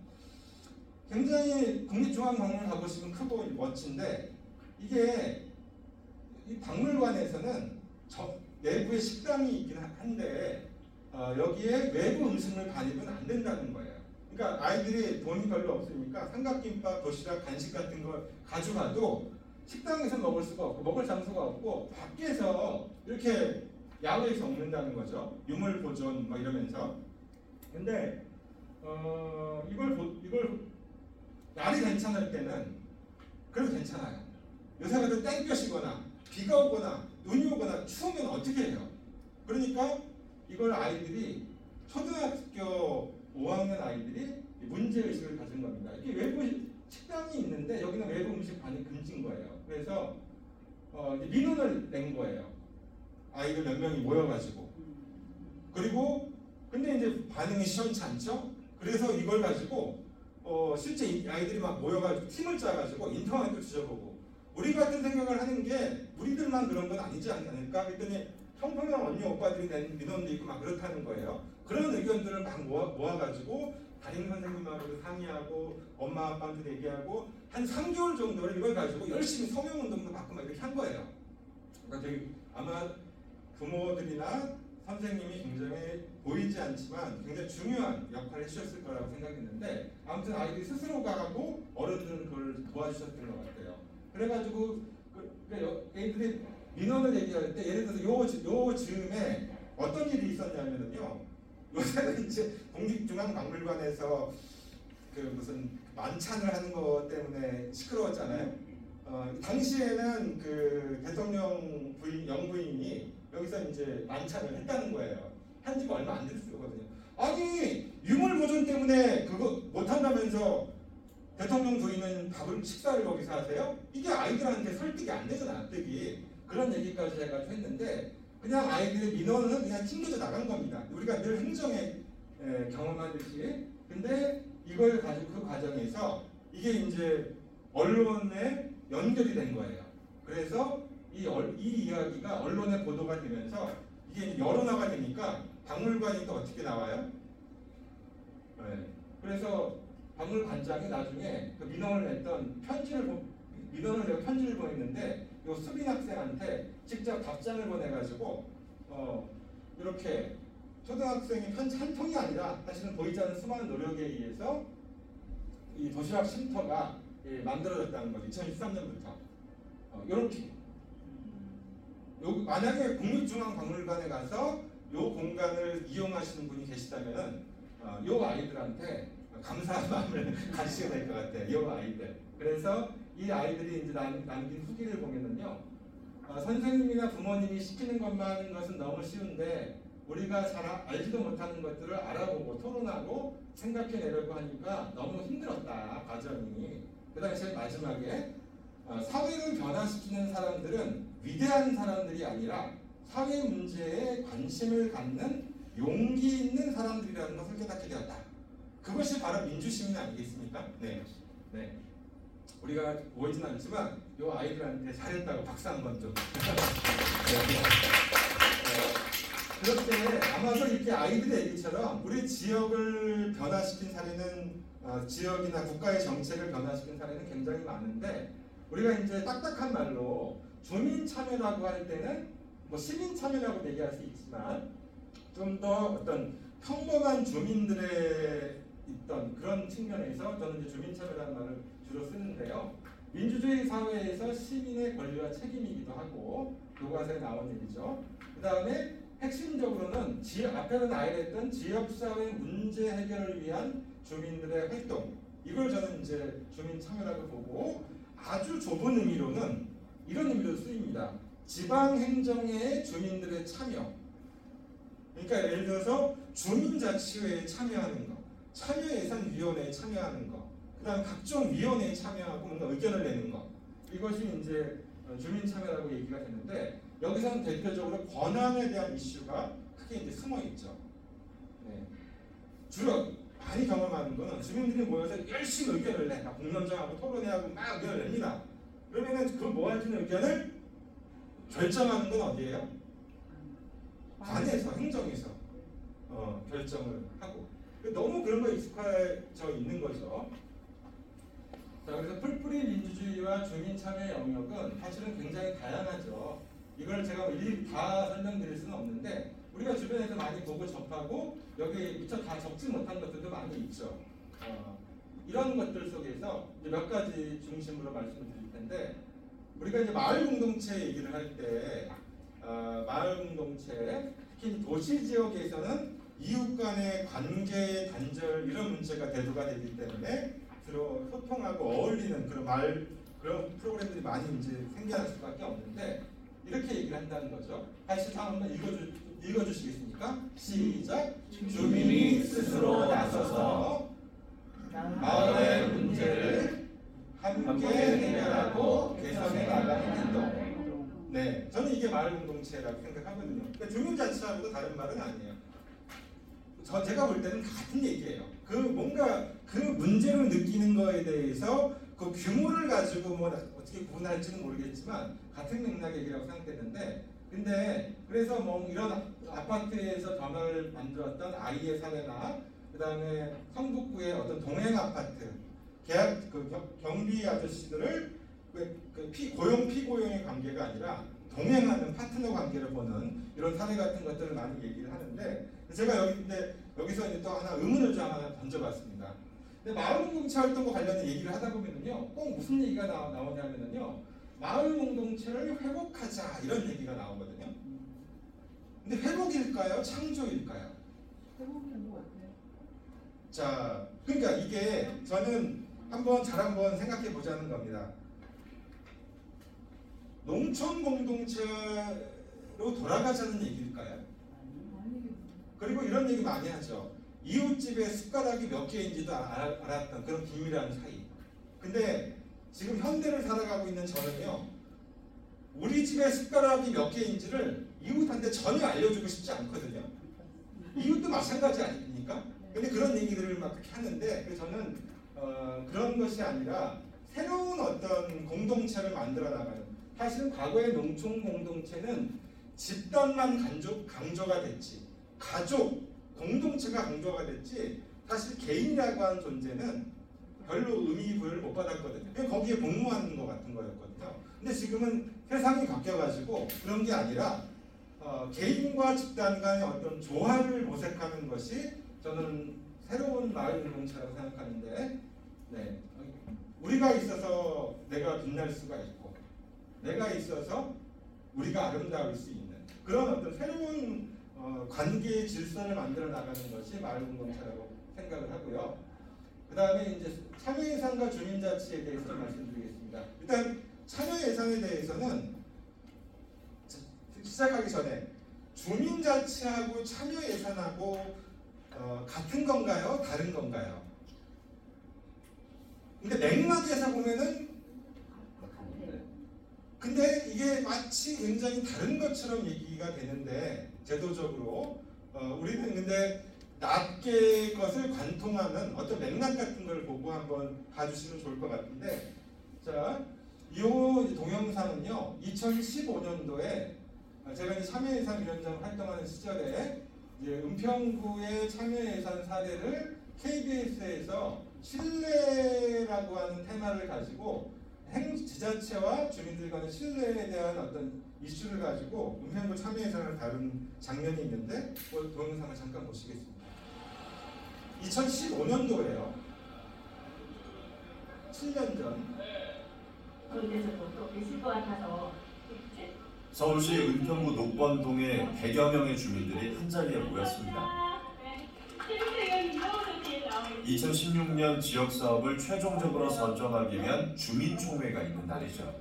굉장히 국립중앙박물관 가보시면 크고 멋진데, 이게 이 박물관에서는 내부에 식당이 있긴 한데 여기에 외부 음식물 반입은 안 된다는 거예요. 그러니까 아이들이 돈이 별로 없으니까 삼각김밥, 도시락, 간식 같은 걸 가져가도 식당에서 먹을 수가 없고 먹을 장소가 없고 밖에서 이렇게 야외에서 먹는다는 거죠. 유물 보존 막 이러면서. 근데 이걸 날이 괜찮을 때는 그래도 괜찮아요. 요새 같은 땡볕이거나 비가 오거나 눈이 오거나 추우면 어떻게 해요? 그러니까 이걸 아이들이 초등학교 5학년 아이들이 문제의식을 가진 겁니다. 이렇게 외부 식당이 있는데 여기는 외부 음식 반입 금지인 거예요. 그래서 이제 민원을 낸 거예요. 아이들 몇 명이 모여가지고. 그리고 근데 이제 반응이 시원치 않죠? 그래서 이걸 가지고 실제 아이들이 막 모여가지고 팀을 짜가지고 인터넷도 뒤져보고, 우리 같은 생각을 하는 게 우리들만 그런 건 아니지 않을까? 그랬더니 평평한 언니 오빠들이 낸 민원도 있고 막 그렇다는 거예요. 그런 의견들을 막 모아가지고 담임 선생님하고도 상의하고 엄마 아빠한테 얘기하고 한 3개월 정도를 이걸 가지고 열심히 서명운동도 받고 막 이렇게 한 거예요. 그러니까 되게 아마 부모들이나 선생님이 굉장히 보이지 않지만 굉장히 중요한 역할을 해주셨을 거라고 생각했는데, 아무튼 아이들이 스스로 가고 어른들은 그걸 도와주셨던 것 같아요. 그래가지고 애들이 민원을 얘기할 때 예를 들어서 요 즈음에 어떤 일이 있었냐면요, 요새는 이제 국립중앙박물관에서 그 무슨 만찬을 하는 것 때문에 시끄러웠잖아요. 당시에는 그 대통령 영부인이 여기서 이제 만찬을 했다는 거예요. 한 지가 얼마 안 됐거든요. 아니 유물 보존 때문에 그거 못한다면서 대통령 부인은 식사를 거기서 하세요? 이게 아이들한테 설득이 안 되잖아, 납득이. 그런 얘기까지 해가지고 했는데, 그냥 아이들의 민원은 그냥 튕겨져 나간 겁니다. 우리가 늘 행정에 경험하듯이. 근데 이걸 가지고 그 과정에서 이게 이제 언론에 연결이 된 거예요. 그래서 이 이야기가 언론에 보도가 되면서 이게 여론화가 되니까 박물관이 또 어떻게 나와요? 네. 그래서 박물관장이 나중에 그 민원을 냈던 민원을 내고 편지를 보냈는데, 요 수빈 학생한테 직접 답장을 보내가지고 이렇게 초등학생이 편지 한 통이 아니라 사실은 보이지 않는 수많은 노력에 의해서 이 도시락 쉼터가 만들어졌다는 거죠. 2013년부터 이렇게. 만약에 국립중앙박물관에 가서 요 공간을 이용하시는 분이 계시다면은 요 아이들한테 감사한 마음을 가지셔야 될 것 같아요. 요 아이들. 그래서 이 아이들이 이제 남긴 후기를 보면은요, 선생님이나 부모님이 시키는 것만 하는 것은 너무 쉬운데 우리가 잘 알지도 못하는 것들을 알아보고 토론하고 생각해내려고 하니까 너무 힘들었다, 과정이. 그 다음에 제일 마지막에 사회를 변화시키는 사람들은 위대한 사람들이 아니라 사회 문제에 관심을 갖는 용기 있는 사람들이라는 것을 깨닫게 되었다. 그것이 바로 민주시민 아니겠습니까? 네. 네. 우리가 보이진 않지만 이 아이들한테 잘했다고 박수 한번 좀. 그렇게 아마도 이렇게 아이들의 얘기처럼 우리 지역을 변화시킨 사례는 지역이나 국가의 정책을 변화시킨 사례는 굉장히 많은데 우리가 이제 딱딱한 말로 주민 참여라고 할 때는 뭐 시민 참여라고 얘기할 수 있지만 좀 더 어떤 평범한 주민들의 있던 그런 측면에서 저는 이제 주민 참여라는 말을 주로 쓰는데요. 민주주의 사회에서 시민의 권리와 책임이기도 하고 교과서에 나온 얘기죠. 그 다음에 핵심적으로는 앞에는 아이랬던 지역사회 문제 해결을 위한 주민들의 활동, 이걸 저는 이제 주민 참여라고 보고 아주 좁은 의미로는 이런 의미로 쓰입니다. 지방행정의 주민들의 참여. 그러니까 예를 들어서 주민자치회에 참여하는 거, 참여예산위원회에 참여하는 거, 그 다음 각종 위원회에 참여하고 뭔가 의견을 내는 거, 이것이 이제 주민 참여라고 얘기가 되는데 여기서는 대표적으로 권한에 대한 이슈가 크게 이제 숨어 있죠. 네. 주로 많이 경험하는 거는 주민들이 모여서 열심히 의견을 내, 공론장하고 토론회하고 막 의견을 냅니다. 그러면은 그 모아지는 의견을 결정하는 건 어디예요? 관에서, 행정에서 결정을 하고 너무 그런 거에 익숙해져 있는 거죠. 자, 그래서 풀뿌리 민주주의와 주민 참여 영역은 사실은 굉장히 다양하죠. 이걸 제가 일일이 다 설명드릴 수는 없는데 우리가 주변에서 많이 보고 접하고 여기 미처 다 적지 못한 것들도 많이 있죠. 이런 것들 속에서 이제 몇 가지 중심으로 말씀드릴 텐데 우리가 이제 마을 공동체 얘기를 할 때 마을 공동체, 특히 도시 지역에서는 이웃 간의 관계 단절 이런 문제가 대두가 되기 때문에 서로 소통하고 어울리는 그런 프로그램들이 많이 이제 생겨날 수밖에 없는데 이렇게 얘기를 한다는 거죠. 다시 한번 읽어주시겠습니까? 시작. 주민이 스스로 나서서 마을의 문제를 함께 해결하고 개선해 나가는 행동. 네, 저는 이게 마을 공동체라고 생각하거든요. 그러니까 주민자치하고도 다른 말은 아니에요. 제가 볼 때는 같은 얘기예요. 뭔가 그 문제를 느끼는 거에 대해서 그 규모를 가지고 뭐 어떻게 구분할지는 모르겠지만 같은 맥락의 얘기라고 생각했는데 근데 그래서 뭐 이런 아파트에서 변화를 만들었던 아이의 사례나 그 다음에 성북구의 어떤 동행 아파트 경비 아저씨들을 고용 피고용의 관계가 아니라 동행하는 파트너 관계를 보는 이런 사례 같은 것들을 많이 얘기를 하는데 제가 여기서 이제 또 하나 의문을 좀 하나 던져봤습니다. 근데 마을 공동체 활동과 관련된 얘기를 하다 보면은요, 꼭 무슨 얘기가 나오냐면은요, 마을 공동체를 회복하자 이런 얘기가 나오거든요. 근데 회복일까요? 창조일까요? 회복인 것 같아요. 자, 그러니까 이게 저는 한번 생각해 보자는 겁니다. 농촌 공동체로 돌아가자는 얘기일까요? 그리고 이런 얘기 많이 하죠. 이웃집에 숟가락이 몇 개인지도 알았던 그런 긴밀한 사이. 근데 지금 현대를 살아가고 있는 저는요, 우리 집에 숟가락이 몇 개인지를 이웃한테 전혀 알려주고 싶지 않거든요. 이웃도 마찬가지 아닙니까? 근데 그런 얘기들을 막 그렇게 하는데 저는 그런 것이 아니라 새로운 어떤 공동체를 만들어 나가는, 사실은 과거의 농촌 공동체는 집단만 강조가 됐지, 가족, 공동체가 강조가 됐지 사실 개인이라고 하는 존재는 별로 의미 부여를 못 받았거든요. 그냥 거기에 복무하는 것 같은 거였거든요. 근데 지금은 세상이 바뀌어가지고 그런 게 아니라 개인과 집단 간의 어떤 조화를 모색하는 것이 저는 새로운 마을 공동체라고 생각하는데, 네, 우리가 있어서 내가 빛날 수가 있고 내가 있어서 우리가 아름다울 수 있는 그런 어떤 새로운 관계의 질서를 만들어 나가는 것이 마을 공동체라고 생각을 하고요. 그 다음에 이제 참여예산과 주민자치에 대해서 좀 말씀드리겠습니다. 일단 참여예산에 대해서는 시작하기 전에 주민자치하고 참여 예산하고 같은 건가요? 다른 건가요? 근데 맥락에서 보면은 근데 이게 마치 굉장히 다른 것처럼 얘기가 되는데 제도적으로 우리는 근데 낱개 것을 관통하는 어떤 맥락 같은 걸 보고 한번 봐주시면 좋을 것 같은데 자, 이 동영상은요 2015년도에 제가 이제 참여예산위원장 활동하는 시절에 이제 은평구의 참여예산 사례를 KBS에서 신뢰라고 하는 테마를 가지고 지자체와 주민들 간의 신뢰에 대한 어떤 이슈를 가지고 은평구 참여예산을 다룬 장면이 있는데 그 동영상을 잠깐 보시겠습니다. 2015년도에요. 7년 전. 거기에서도 또 계실 것 같아서 서울시 은평구 녹번동의 100여 명의 주민들이 한자리에 모였습니다. 2016년 지역사업을 최종적으로 선정하기 위한 주민총회가 있는 날이죠.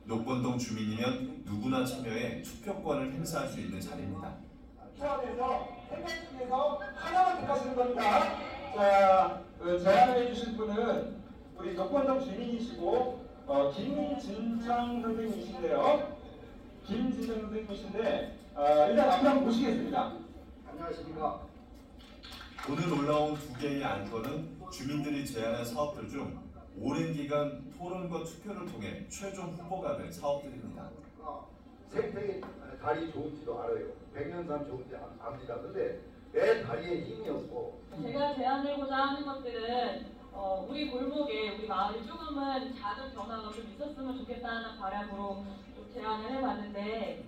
녹번동 주민이면 누구나 참여해 투표권을 행사할 수 있는 자리입니다. 포함해서 3명 중에서 하나만 택하시는 겁니다. 자, 제안을 해주실 분은 우리 녹번동 주민이시고 김진창 선생님이신데요. 김진창 선생님이신데 일단 앞에 한번 보시겠습니다. 안녕하십니까. 오늘 올라온 두 개의 안건은 주민들이 제안한 사업들 중 오랜 기간 토론과 투표를 통해 최종 후보가 된 사업들입니다. 생태계 다리 좋은지도 알아요. 백년산 좋은지 압니다. 근데 내 다리에 힘이 없고 제가 제안하고자 하는 것들은 우리 골목에 우리 마을이 조금은 작은 변화가 좀 있었으면 좋겠다는 바람으로 좀 제안을 해봤는데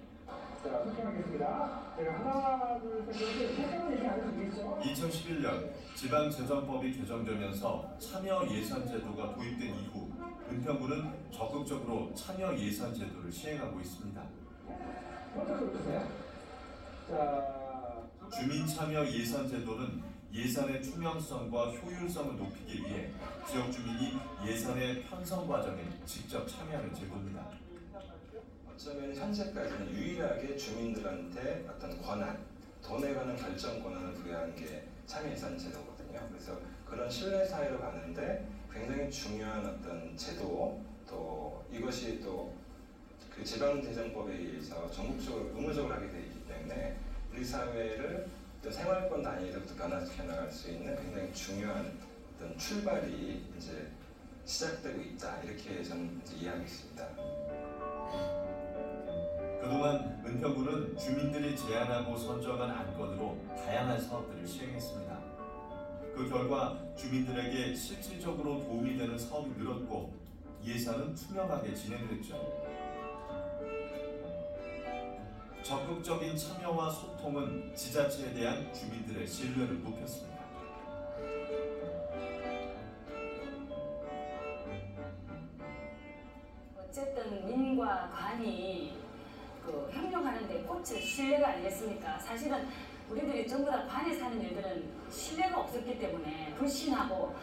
자, 설명하겠습니다. 제가 하나, 둘, 셋, 설명을 얘기하면 되겠죠? 2011년 지방재정법이 개정되면서 참여 예산 제도가 도입된 이후 은평구는 적극적으로 참여 예산 제도를 시행하고 있습니다. 먼저 들어주세요. 자, 주민 참여 예산 제도는 예산의 투명성과 효율성을 높이기 위해 지역 주민이 예산의 편성 과정에 직접 참여하는 제도입니다. 어쩌면 현재까지는 유일하게 주민들한테 어떤 권한, 돈에 관한 결정 권한을 부여한 게 참여예산 제도거든요. 그래서 그런 신뢰 사회로 가는데 굉장히 중요한 어떤 제도, 또 이것이 또 그 지방재정법에 의해서 전국적으로 의무적으로 하게 되어 있기 때문에 우리 사회를 어떤 생활권 단위로부터 변화시켜 나갈 수 있는 굉장히 중요한 어떤 출발이 이제 시작되고 있다. 이렇게 저는 이제 이해하고 있습니다. 그동안 은평구는 주민들이 제안하고 선정한 안건으로 다양한 사업들을 시행했습니다. 그 결과 주민들에게 실질적으로 도움이 되는 사업이 늘었고 예산은 투명하게 진행됐죠. 적극적인 참여와 소통은 지자체에 대한 주민들의 신뢰를 높였습니다. 어쨌든 민과 관이 협력하는데 꽃은 신뢰가 아니겠습니까? 사실은 우리들이 전부 다 관에 사는 일들은 신뢰가 없었기 때문에 불신하고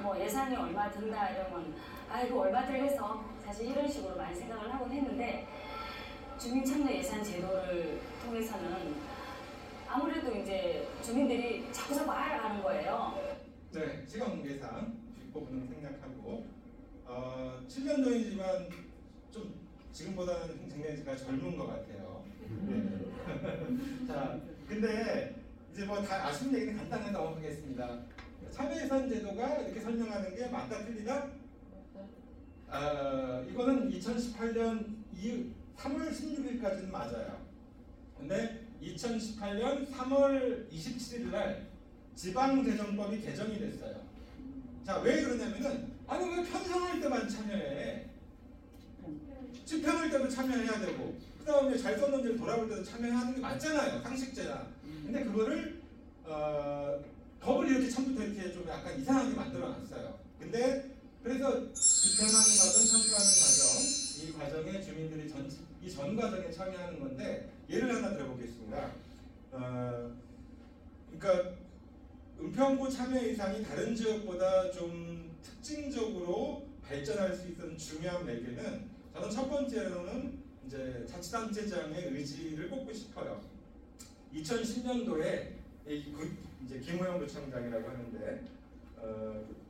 뭐 예산이 얼마 든다 이러면 아이고 얼마 들겠어 사실 이런 식으로 많이 생각을 하곤 했는데 주민참여 예산 제도를 통해서는 아무래도 이제 주민들이 자꾸자꾸 알아가는 거예요. 네, 시간 계산 뒷부분은 생략하고 7년 전이지만 좀 지금보다는 굉장히 제가 젊은 것 같아요. 네. 자, 근데 이제 뭐 다 아시는 얘기는 간단하게 넘어가겠습니다. 참여예산 제도가 이렇게 설명하는 게 맞다 틀리다? 이거는 2018년 3월 16일까지는 맞아요. 근데 2018년 3월 27일 날 지방재정법이 개정이 됐어요. 자, 왜 그러냐면은 아니 왜 편성할 때만 참여해? 집행할 때도 참여해야 되고 그 다음에 잘 썼는 일 돌아볼 때도 참여하는 게 맞잖아요. 상식제야. 근데 그거를 법을 이렇게 처음부터 이렇게 좀 약간 이상하게 만들어놨어요. 근데 그래서 집행하는 과정, 청구하는 과정 이 과정에 주민들이 이 전 과정에 참여하는 건데 예를 하나 들어보겠습니다. 그러니까 은평구 참여 예산이 다른 지역보다 좀 특징적으로 발전할 수 있는 중요한 매개는 저는 첫 번째로는 이제 자치단체장의 의지를 꼽고 싶어요. 2010년도에 이제 김호영 부청장이라고 하는데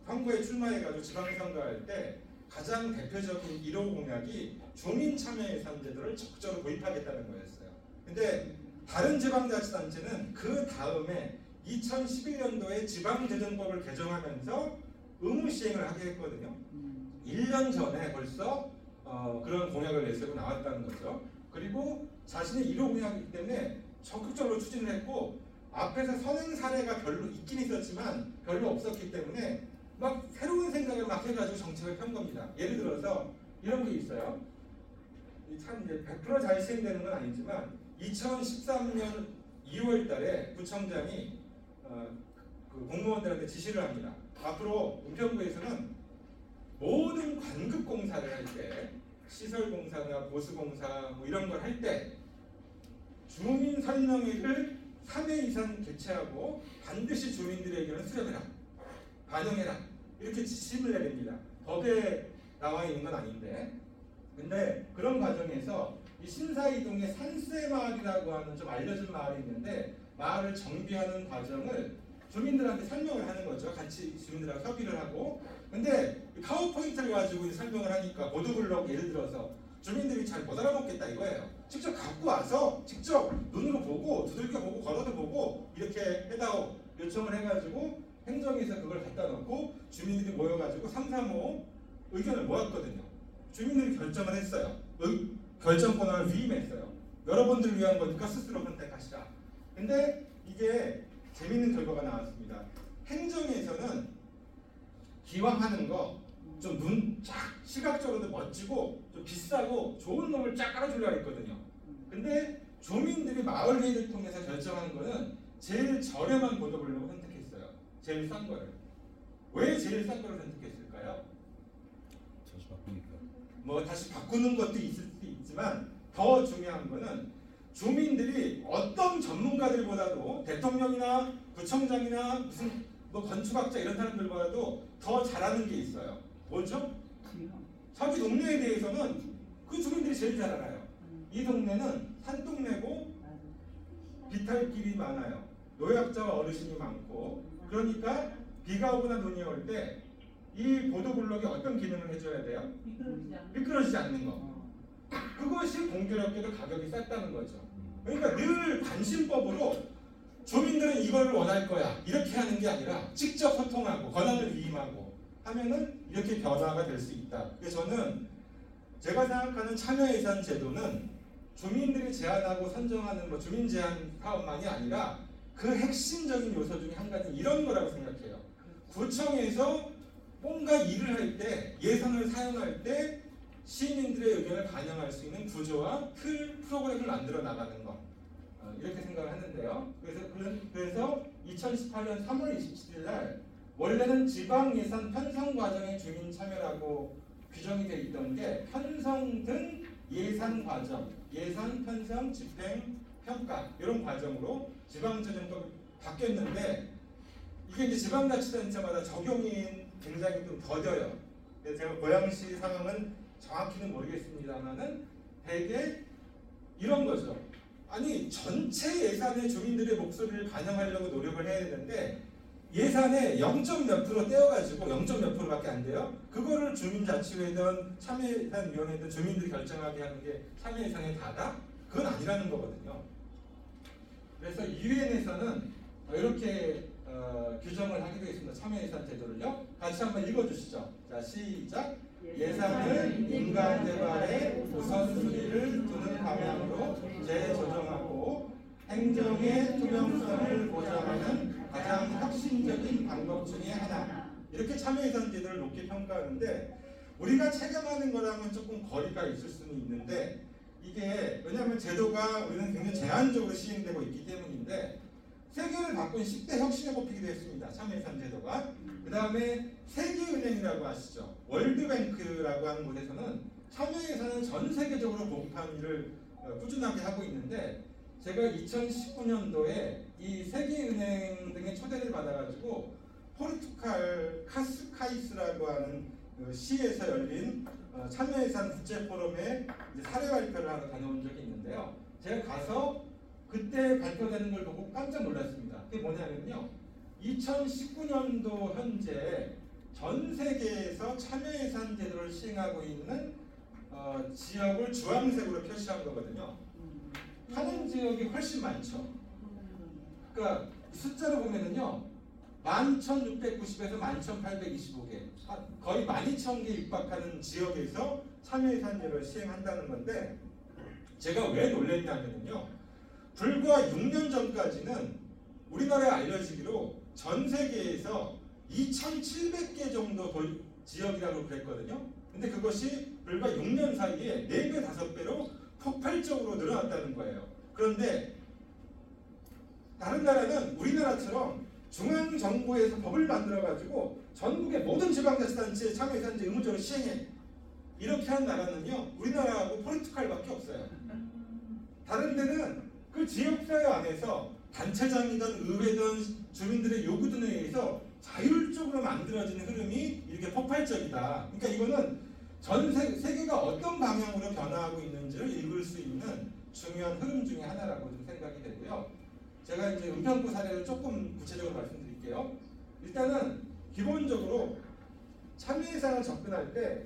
선거에 출마해가지고 지방선거할 때 가장 대표적인 1호 공약이 주민 참여 예산 제도를 적극적으로 도입하겠다는 거였어요. 근데 다른 지방자치단체는 그 다음에 2011년도에 지방재정법을 개정하면서 의무 시행을 하게 했거든요. 1년 전에 벌써 그런 공약을 내세우고 나왔다는 거죠. 그리고 자신의 1호 공약이기 때문에 적극적으로 추진을 했고 앞에서 선행 사례가 별로 있긴 있었지만 별로 없었기 때문에 막 새로운 생각을 막 해가지고 정책을 편 겁니다. 예를 들어서 이런 게 있어요. 참 이제 100%잘 시행되는 건 아니지만 2013년 2월 달에 구청장이 그 공무원들한테 지시를 합니다. 앞으로 은평구에서는 모든 관급 공사를 할 때 시설 공사나 보수 공사 뭐 이런 걸 할 때 주민 설명회를 3회 이상 개최하고 반드시 주민들의 의견을 수렴해라, 반영해라 이렇게 지침을 내립니다. 법에 나와 있는 건 아닌데 근데 그런 과정에서 이 신사이동에 산세마을이라고 하는 좀 알려진 마을이 있는데 마을을 정비하는 과정을 주민들한테 설명을 하는 거죠. 같이 주민들하고 협의를 하고 근데 파워포인트를 가지고 설명을 하니까 보도블록 예를 들어서 주민들이 잘 못 알아먹겠다 이거예요. 직접 갖고 와서 직접 눈으로 보고 두들겨 보고 걸어도 보고 이렇게 해다오 요청을 해가지고 행정에서 그걸 갖다 놓고 주민들이 모여가지고 335 의견을 모았거든요. 주민들이 결정을 했어요. 결정 권한을 위임했어요. 여러분들 위한 거니까 스스로 선택하시라. 근데 이게 재밌는 결과가 나왔습니다. 행정에서는 기왕 하는 거 좀 시각적으로도 멋지고 좀 비싸고 좋은 놈을 쫙 깔아주려고 했거든요. 근데 주민들이 마을회의를 통해서 결정한 거는 제일 저렴한 보도블록을 선택했어요. 제일 싼 거를. 왜 제일 싼 거를 선택했을까요? 다시 바꾸니까. 뭐 다시 바꾸는 것도 있을 수도 있지만 더 중요한 거는 주민들이 어떤 전문가들보다도 대통령이나 구청장이나 무슨 뭐 건축학자 이런 사람들보다도 더 잘하는 게 있어요. 뭐죠? 자기 동네에 대해서는 그 주민들이 제일 잘 알아요. 이 동네는 산동네고 비탈길이 많아요. 노약자와 어르신이 많고 그러니까 비가 오거나 눈이 올 때 이 보도블록이 어떤 기능을 해줘야 돼요? 미끄러지지 않는 거. 그것이 공교롭게도 가격이 쌌다는 거죠. 그러니까 늘 관심법으로 주민들은 이걸 원할 거야 이렇게 하는 게 아니라 직접 소통하고 권한을 위임하고 하면은 이렇게 변화가 될 수 있다. 그래서 저는 제가 생각하는 참여예산 제도는 주민들이 제안하고 선정하는 뭐 주민 제안 사업만이 아니라 그 핵심적인 요소 중에 한 가지는 이런 거라고 생각해요. 구청에서 뭔가 일을 할 때 예산을 사용할 때 시민들의 의견을 반영할 수 있는 구조와 틀 프로그램을 만들어 나가는 것 이렇게 생각을 하는데요. 그래서 2018년 3월 27일 날 원래는 지방 예산 편성 과정의 주민 참여라고 규정이 되어 있던 게 편성 등 예산 과정, 예산 편성, 집행, 평가 이런 과정으로 지방재정법이 바뀌었는데 이게 이제 지방자치단체마다 적용이 굉장히 좀 더뎌요. 그래서 제가 고양시 상황은 정확히는 모르겠습니다만은 대개 이런 거죠. 아니 전체 예산의 주민들의 목소리를 반영하려고 노력을 해야 되는데 예산에 0.몇% 떼어가지고 0.몇 %밖에 안 돼요. 그거를 주민자치회든 참여예산위원회든 주민들이 결정하게 하는 게 참여예산의 다다? 그건 아니라는 거거든요. 그래서 유엔에서는 이렇게 규정을 하기로 했습니다. 참여예산 제도를요. 같이 한번 읽어주시죠. 자, 시작. 예산을 인간개발의 우선순위를 두는 방향으로 재조정하고 행정의 투명성을 보장하는 가장 혁신적인 방법 중에 하나. 이렇게 참여예산 제도를 높게 평가하는데 우리가 체감하는 거랑은 조금 거리가 있을 수는 있는데 이게 왜냐하면 제도가 우리는 굉장히 제한적으로 시행되고 있기 때문인데 세계를 바꾼 10대 혁신에 뽑히기도 했습니다. 참여예산 제도가. 그 다음에 세계은행이라고 아시죠? 월드뱅크라고 하는 곳에서는 참여예산은 전 세계적으로 보급하는 일을 꾸준하게 하고 있는데 제가 2019년도에 이 세계은행 등의 초대를 받아가지고 포르투갈 카스카이스라고 하는 그 시에서 열린 참여예산 국제포럼에 이제 사례 발표를 하러 다녀온 적이 있는데요. 제가 가서 그때 발표되는 걸 보고 깜짝 놀랐습니다. 그게 뭐냐면요. 2019년도 현재 전 세계에서 참여예산 제도를 시행하고 있는 지역을 주황색으로 표시한 거거든요. 하는 지역이 훨씬 많죠. 그러니까 숫자로 보면은요. 11,690에서 11,825개, 거의 12,000개 육박하는 지역에서 참여예산제를 시행한다는 건데, 제가 왜 놀랐냐면요, 불과 6년 전까지는 우리나라에 알려지기로 전 세계에서 2,700개 정도 지역이라고 그랬거든요. 근데 그것이 불과 6년 사이에 4배, 5배로 폭발적으로 늘어났다는 거예요. 그런데 다른 나라는 우리나라처럼 중앙정부에서 법을 만들어가지고 전국의 모든 지방자치단체에 참여예산제 의무적으로 시행해. 이렇게 한 나라는요, 우리나라하고 포르투갈밖에 없어요. 다른 데는 그 지역사회 안에서 단체장이든 의회든 주민들의 요구등에 의해서 자율적으로 만들어지는 흐름이 이렇게 폭발적이다. 그러니까 이거는 전 세계가 어떤 방향으로 변화하고 있는지를 읽을 수 있는 중요한 흐름 중에 하나라고 좀 생각이 되고요. 제가 이제 은평구 사례를 조금 구체적으로 말씀드릴게요. 일단은 기본적으로 참여예산을 접근할 때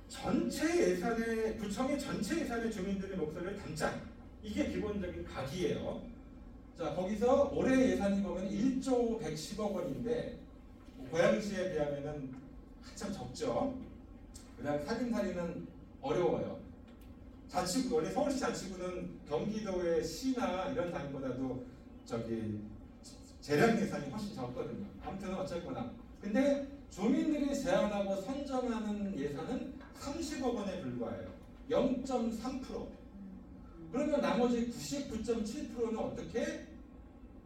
전체 예산의, 구청의 전체 예산의 주민들의 목소리를 담자. 이게 기본적인 각이에요. 자, 거기서 올해 예산이 보면 1조 110억 원인데 고양시에 비하면은 한참 적죠. 그다음 살림살이는 어려워요. 자치구, 원래 서울시 자치구는 경기도의 시나 이런 단위보다도 재량 예산이 훨씬 적거든요. 아무튼 어쨌거나. 근데 주민들이 제안하고 선정하는 예산은 30억 원에 불과해요. 0.3%. 그러면 나머지 99.7%는 어떻게?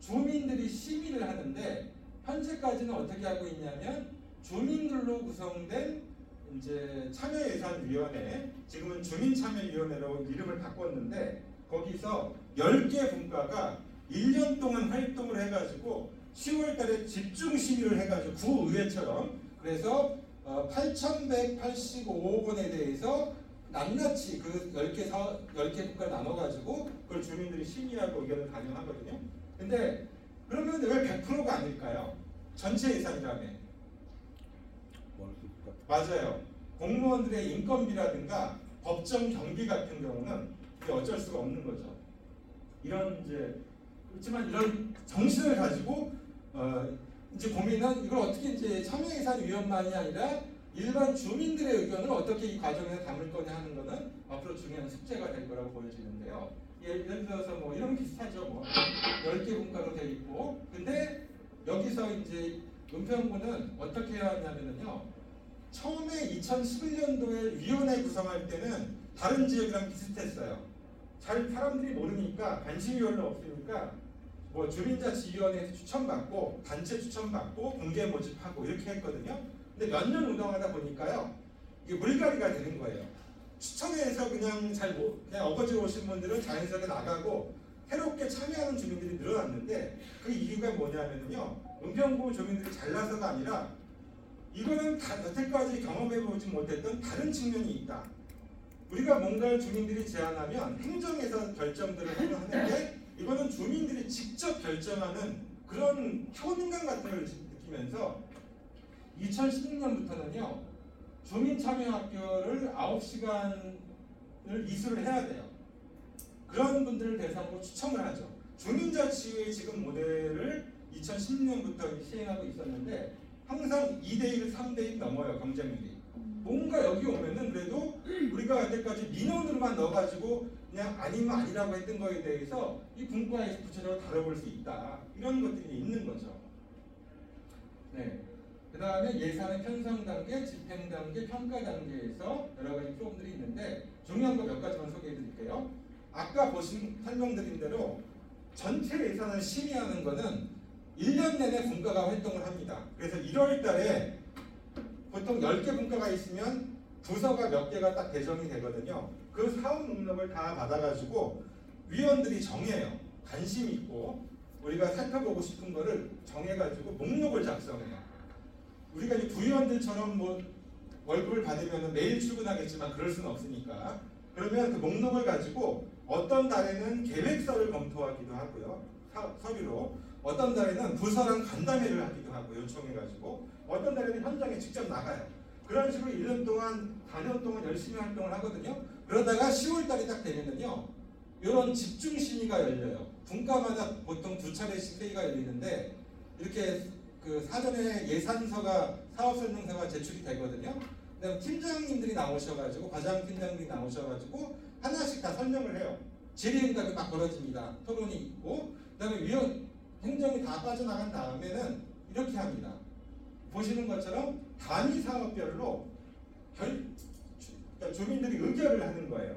주민들이 심의를 하는데, 현재까지는 어떻게 하고 있냐면 주민들로 구성된 이제 참여예산위원회, 지금은 주민참여위원회로 이름을 바꿨는데, 거기서 10개 분과가 1년 동안 활동을 해가지고 10월 달에 집중 심의를 해가지고 구의회처럼, 그래서 8,185억 원에 대해서 낱낱이 그 10개 국가 나눠가지고 그걸 주민들이 심의하고 의견을 반영하거든요. 근데 그러면 왜 100%가 아닐까요? 전체 예산이라며. 맞아요. 공무원들의 인건비라든가 법정 경비 같은 경우는 이게 어쩔 수가 없는 거죠. 이런 이제 그렇지만 이런 정신을 가지고 이제 고민은 이걸 어떻게 이제 참여예산위원만이 아니라 일반 주민들의 의견을 어떻게 이 과정에 담을 거냐 하는 거는 앞으로 중요한 숙제가 될 거라고 보여지는데요. 예를 들어서 뭐 이런 비슷하죠. 뭐 10개 분과로 돼 있고, 근데 여기서 이제 은평구는 어떻게 해야 하냐면요. 처음에 2011년도에 위원회 구성할 때는 다른 지역이랑 비슷했어요. 잘 사람들이 모르니까, 관심이 별로 없으니까 뭐 주민자치위원회에서 추천받고 단체 추천받고 공개 모집하고 이렇게 했거든요. 근데 몇 년 운영하다 보니까요, 이게 물갈이가 되는 거예요. 추천회에서 그냥 그냥 어거지로 오신 분들은 자연스럽게 나가고 새롭게 참여하는 주민들이 늘어났는데, 그 이유가 뭐냐면요, 은평구 주민들이 잘나서가 아니라 이거는 여태까지 경험해보지 못했던 다른 측면이 있다. 우리가 뭔가를 주민들이 제안하면 행정에서 결정들을 하는데, 이거는 주민들이 직접 결정하는 그런 효능감 같은 걸 느끼면서 2016년부터는요 주민참여학교를 9시간을 이수를 해야 돼요. 그런 분들을 대상으로 추첨을 하죠. 주민자치의 지금 모델을 2016년부터 시행하고 있었는데 항상 2대1, 3대1 넘어요, 경쟁률이. 뭔가 여기 오면은 그래도 우리가 여태까지 민원으로만 넣어가지고 그냥 아니면 아니라고 했던 거에 대해서 이 분과에서 구체적으로 다뤄볼 수 있다. 이런 것들이 있는 거죠. 네. 그 다음에 예산의 편성 단계, 집행 단계, 평가 단계에서 여러 가지 프로그램들이 있는데 중요한 거 몇 가지만 소개해 드릴게요. 아까 설명드린 대로 전체 예산을 심의하는 거는 1년 내내 분과가 활동을 합니다. 그래서 1월 달에 보통 10개 분과가 있으면 부서가 몇 개가 딱 배정이 되거든요. 그 사업 목록을 다 받아가지고 위원들이 정해요. 관심 있고 우리가 살펴보고 싶은 거를 정해가지고 목록을 작성해요. 우리가 이제 부위원들처럼 뭐 월급을 받으면 매일 출근하겠지만 그럴 수는 없으니까 그러면 그 목록을 가지고 어떤 달에는 계획서를 검토하기도 하고요. 서류로 어떤 달에는 부서랑 간담회를 하기도 하고 요청해가지고 어떤 달에는 현장에 직접 나가요. 그런 식으로 1년 동안 4년 동안 열심히 활동을 하거든요. 그러다가 10월 달이 딱 되면은요. 이런 집중 심의가 열려요. 분과마다 보통 2차례씩 회의가 열리는데 이렇게 그 사전에 예산서가 사업설명서가 제출이 되거든요. 그다음 팀장님들이 나오셔가지고 과장 팀장님들이 나오셔가지고 하나씩 다 설명을 해요. 질의응답이 막 벌어집니다. 토론이 있고 그다음에 행정이 다 빠져나간 다음에는 이렇게 합니다. 보시는 것처럼 단위 사업별로 그러니까 주민들이 의결을 하는 거예요.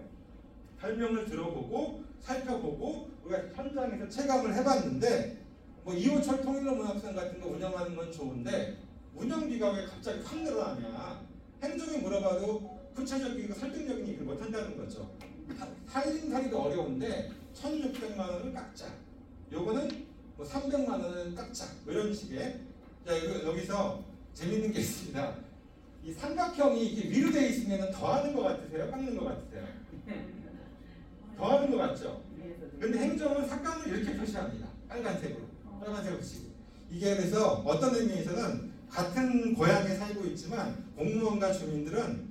설명을 들어보고 살펴보고 우리가 현장에서 체감을 해봤는데 뭐 2호철 통일로문학산 같은 거 운영하는 건 좋은데 운영비가 왜 갑자기 확 늘어나냐. 행정이 물어봐도 구체적이고 설득적인 얘기를 못한다는 거죠. 살림살이도 어려운데 1,600만 원을 깎자. 요거는 뭐 300만 원을 깎자. 뭐 이런 식의. 자, 여기서 재밌는 게 있습니다. 이 삼각형이 이렇게 위로 되어 있으면 더하는 것 같으세요? 깎는 것 같으세요? 더하는 것 같죠? 근데 행정은 삭감을 이렇게 표시합니다. 빨간색으로. 빨간색으로 표시고. 이게 그래서 어떤 의미에서는 같은 고향에 살고 있지만 공무원과 주민들은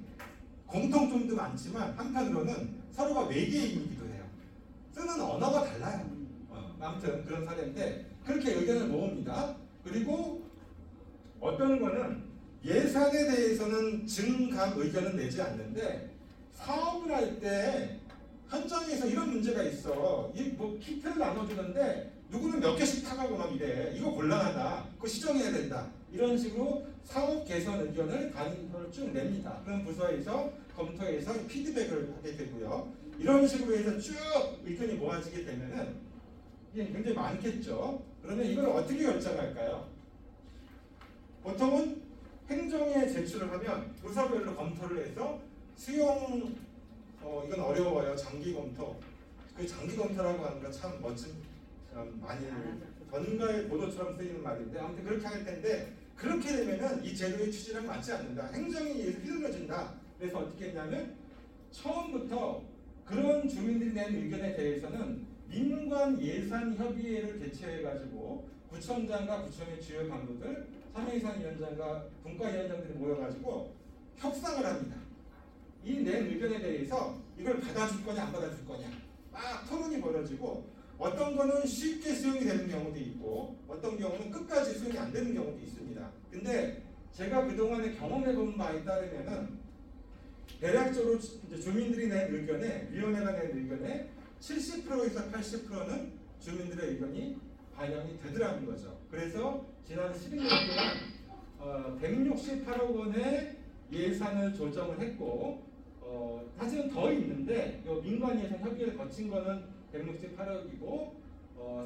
공통점도 많지만 한편으로는 서로가 외계인이기도 해요. 쓰는 언어가 달라요. 아무튼 그런 사례인데 그렇게 의견을 모읍니다. 그리고 어떤 거는 예산에 대해서는 증감 의견은 내지 않는데 사업을 할 때 현장에서 이런 문제가 있어. 이 뭐 키트를 나눠주는데 누구는 몇 개씩 타가고 막 이래. 이거 곤란하다. 그거 시정해야 된다. 이런 식으로 사업 개선 의견을 단위로 쭉 냅니다. 그럼 부서에서 검토해서 피드백을 하게 되고요. 이런 식으로 해서 쭉 의견이 모아지게 되면은 이게 굉장히 많겠죠. 그러면 이걸 어떻게 결정할까요? 보통은 행정에 제출을 하면 부서별로 검토를 해서 수용 이건 어려워요. 장기 검토. 그 장기 검토라고 하는 건 참 멋진 많이 전가의 보도처럼 쓰이는 말인데 아무튼 그렇게 할 텐데 그렇게 되면은 이 제도의 취지랑 맞지 않는다. 행정에 의해서 휘둘러진다. 그래서 어떻게 했냐면 처음부터 그런 주민들이 낸 의견에 대해서는 민관 예산 협의회를 개최해가지고 구청장과 구청의 주요 간부들, 참여예산위원장과 분과위원장들이 모여가지고 협상을 합니다. 이 낸 의견에 대해서 이걸 받아줄 거냐 안 받아줄 거냐 막 토론이 벌어지고 어떤 거는 쉽게 수용이 되는 경우도 있고 어떤 경우는 끝까지 수용이 안 되는 경우도 있습니다. 근데 제가 그동안에 경험해본 바에 따르면은 대략적으로 이제 주민들이 낸 의견에 위원회가 낸 의견에 70%에서 80%는 주민들의 의견이 반영이 되더라는 거죠. 그래서 지난 11년 동안 168억 원의 예산을 조정을 했고 사실은 더 있는데 민관 예산 협의를 거친 거는 168억이고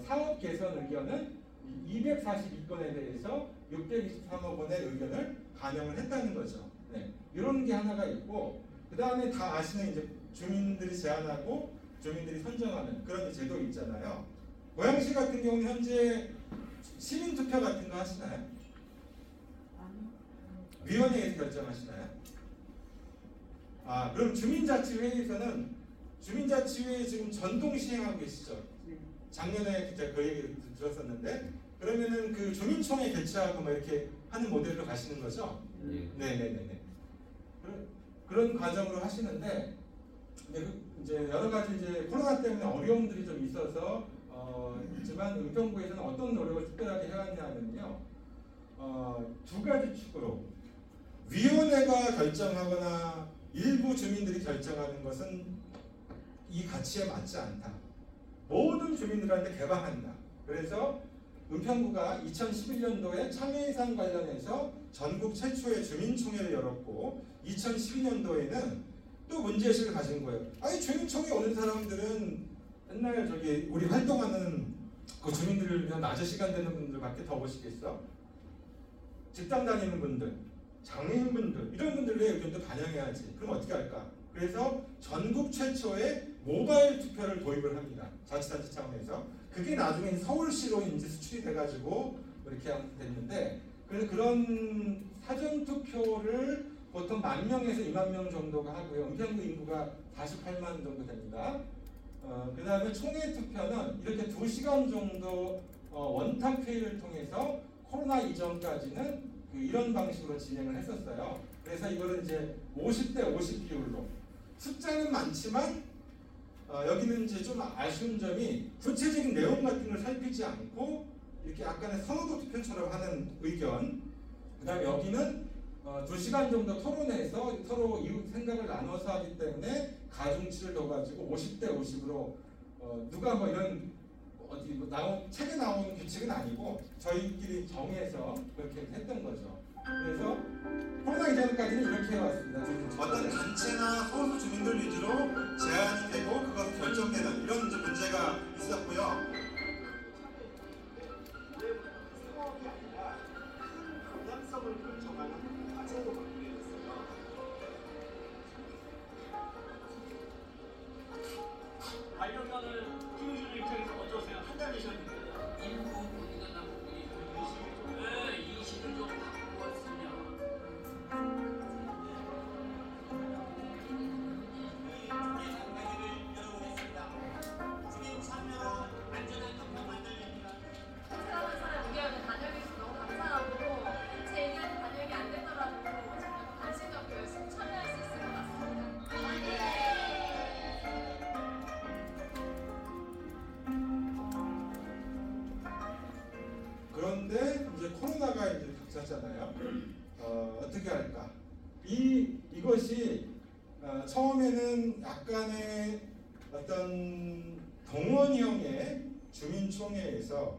사업 개선 의견은 242건에 대해서 623억 원의 의견을 반영을 했다는 거죠. 네. 이런 게 하나가 있고 그 다음에 다 아시는 이제 주민들이 제안하고 주민들이 선정하는 그런 제도 있잖아요. 고양시 같은 경우는 현재 시민투표 같은 거 하시나요? 위원회에서 결정하시나요? 그럼 주민자치회에서는 주민자치회 지금 전동 시행하고 계시죠? 작년에 제가 그 얘기를 들었었는데 그러면은 그 주민총회 개최하고 뭐 이렇게 하는 모델로 가시는 거죠? 네네네네. 그런 과정으로 하시는데 이제 여러 가지 이제 코로나 때문에 어려움들이 좀 있어서 있지만 은평구에서는 어떤 노력을 특별하게 해왔냐면요. 두 가지 축으로 위원회가 결정하거나 일부 주민들이 결정하는 것은 이 가치에 맞지 않다. 모든 주민들한테 개방한다. 그래서 은평구가 2011년도에 참여예산 관련해서 전국 최초의 주민총회를 열었고 2012년도에는 또 문제의식을 가진 거예요. 아니 주민총회 오는 사람들은 옛날 우리 활동하는 그 주민들을 위한 낮은 시간 되는 분들밖에 더 보시겠어? 직장 다니는 분들, 장애인분들 이런 분들의 의견도 반영해야지. 그럼 어떻게 할까? 그래서 전국 최초의 모바일 투표를 도입을 합니다. 자치단체 차원에서. 그게 나중에 서울시로 이제 수출이 돼가지고 이렇게 됐는데 그래서 그런 사전 투표를 보통 10,000명에서 20,000명 정도가 하고요. 은평구 인구가 48만 정도 됩니다. 그 다음에 총회 투표는 이렇게 2시간 정도 원탁 회의를 통해서 코로나 이전까지는 이런 방식으로 진행을 했었어요. 그래서 이거는 이제 50대 50 비율로 숫자는 많지만 여기는 이제 좀 아쉬운 점이 구체적인 내용 같은 걸 살피지 않고 이렇게 약간의 선호도 투표처럼 하는 의견. 그 다음에 여기는 2시간 정도 토론해서 서로 이웃 생각을 나눠서 하기 때문에 가중치를 넣어가지고 50대 50으로 누가 뭐 이런 어디 뭐 책에 나오는 규칙은 아니고 저희끼리 정해서 그렇게 했던 거죠. 그래서 코로나 이전까지는 이렇게 해왔습니다. 어떤 단체나 소수 주민들 위주로 제한이 되고 그것 결정되는 이런 이제 문제가 있었고요. 사업이 아니라 큰 방향성을 결정하는 과제로 바뀌게 됐어요. 반려견을 키우시는 입장에서 어떠세요? 한 달 되셨는데 인구 보니까 나쁘니 20을 좀 바꾸었으면 예산관리를 열어보겠습니다. 주민 참여로 안전한 경로 만들립니다. 사랑하는 사람 의견을 반영해서 너무 감사하고 제 의견이 반영이 안 되더라도 관심 갖고 열심히 참여할 수 있을 것 같습니다. 그런데 이제 코로나가 이제 닥쳤잖아요. 어떻게 할까? 이것이 처음에는 약간의 어떤 동원형의 주민총회와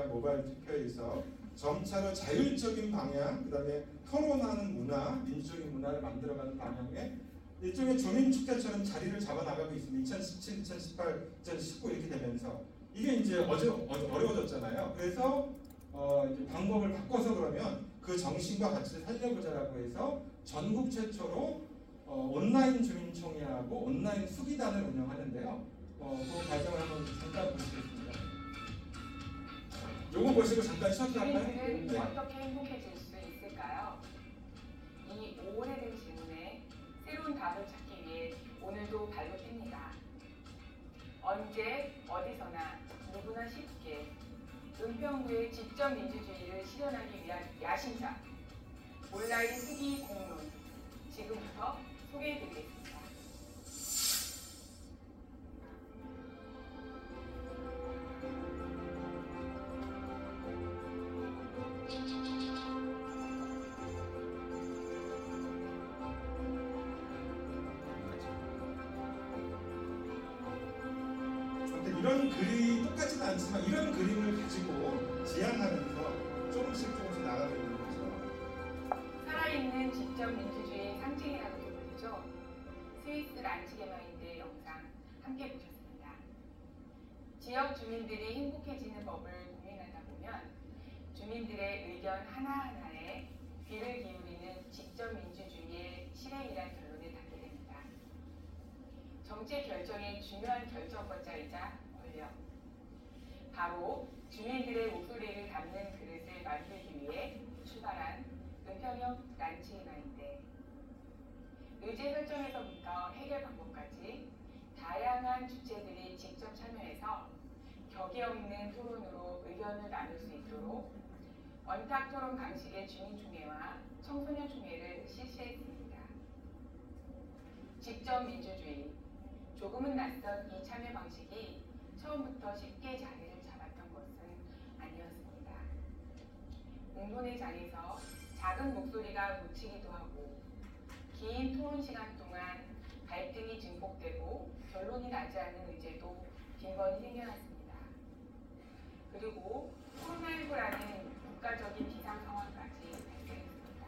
모바일 투표에서 점차로 자율적인 방향, 그다음에 토론하는 문화, 민주적인 문화를 만들어가는 방향에 일종의 주민축제처럼 자리를 잡아나가고 있습니다. 2017, 2018, 2019 이렇게 되면서 이게 이제 어려워졌잖아요. 그래서 이제 방법을 바꿔서 그러면 그 정신과 가치를 살려보자라고 해서 전국 최초로 온라인 주민총회하고 온라인 수기단을 운영하는데요. 그 과정을 한번 잠깐 보시겠습니다. 요거 보시고 잠깐 쉬었다가요. 주민들은 네. 어떻게 행복해질 수 있을까요? 이 오래된 질문에 새로운 답을 찾기 위해 오늘도 발로 뜁니다. 언제 어디서나 누구나 쉽게 은평구의 직접 민주주의를 실현하기 위한 야심작 온라인 수기 공론 지금부터 소개해드리겠습니다. 이런 글이 똑같지는 않지만 이런 그림을 가지고 지향하면서 조금씩 나가고 있는 거죠. 살아있는 직접 민주주의의 상징이라고도 부르죠. 스위스 란치게마인드의 영상 함께 보셨습니다. 지역 주민들이 행복해지는 법을 고민하다 보면 주민들의 의견 하나하나에 귀를 기울이는 직접 민주주의의 실행이란 결론에 닿게 됩니다. 정책 결정의 중요한 결정권자이자 권력. 바로 주민들의 목소리를 담는 그릇을 만들기 위해 출발한 은평역 란치마인드. 의제 설정에서부터 해결 방법까지 다양한 주체들이 직접 참여해서 격이 없는 토론으로 의견을 나눌 수 있도록 원탁 토론 방식의 주민총회와 청소년총회를 실시했습니다. 직접 민주주의, 조금은 낯선 이 참여 방식이 처음부터 쉽게 자리를 잡았던 것은 아니었습니다. 공론의 장에서 작은 목소리가 묻히기도 하고 긴 토론 시간 동안 갈등이 증폭되고 결론이 나지 않는 의제도 빈번히 생겨났습니다. 그리고 코로나19라는 국가적인 비상 상황까지 발생했습니다.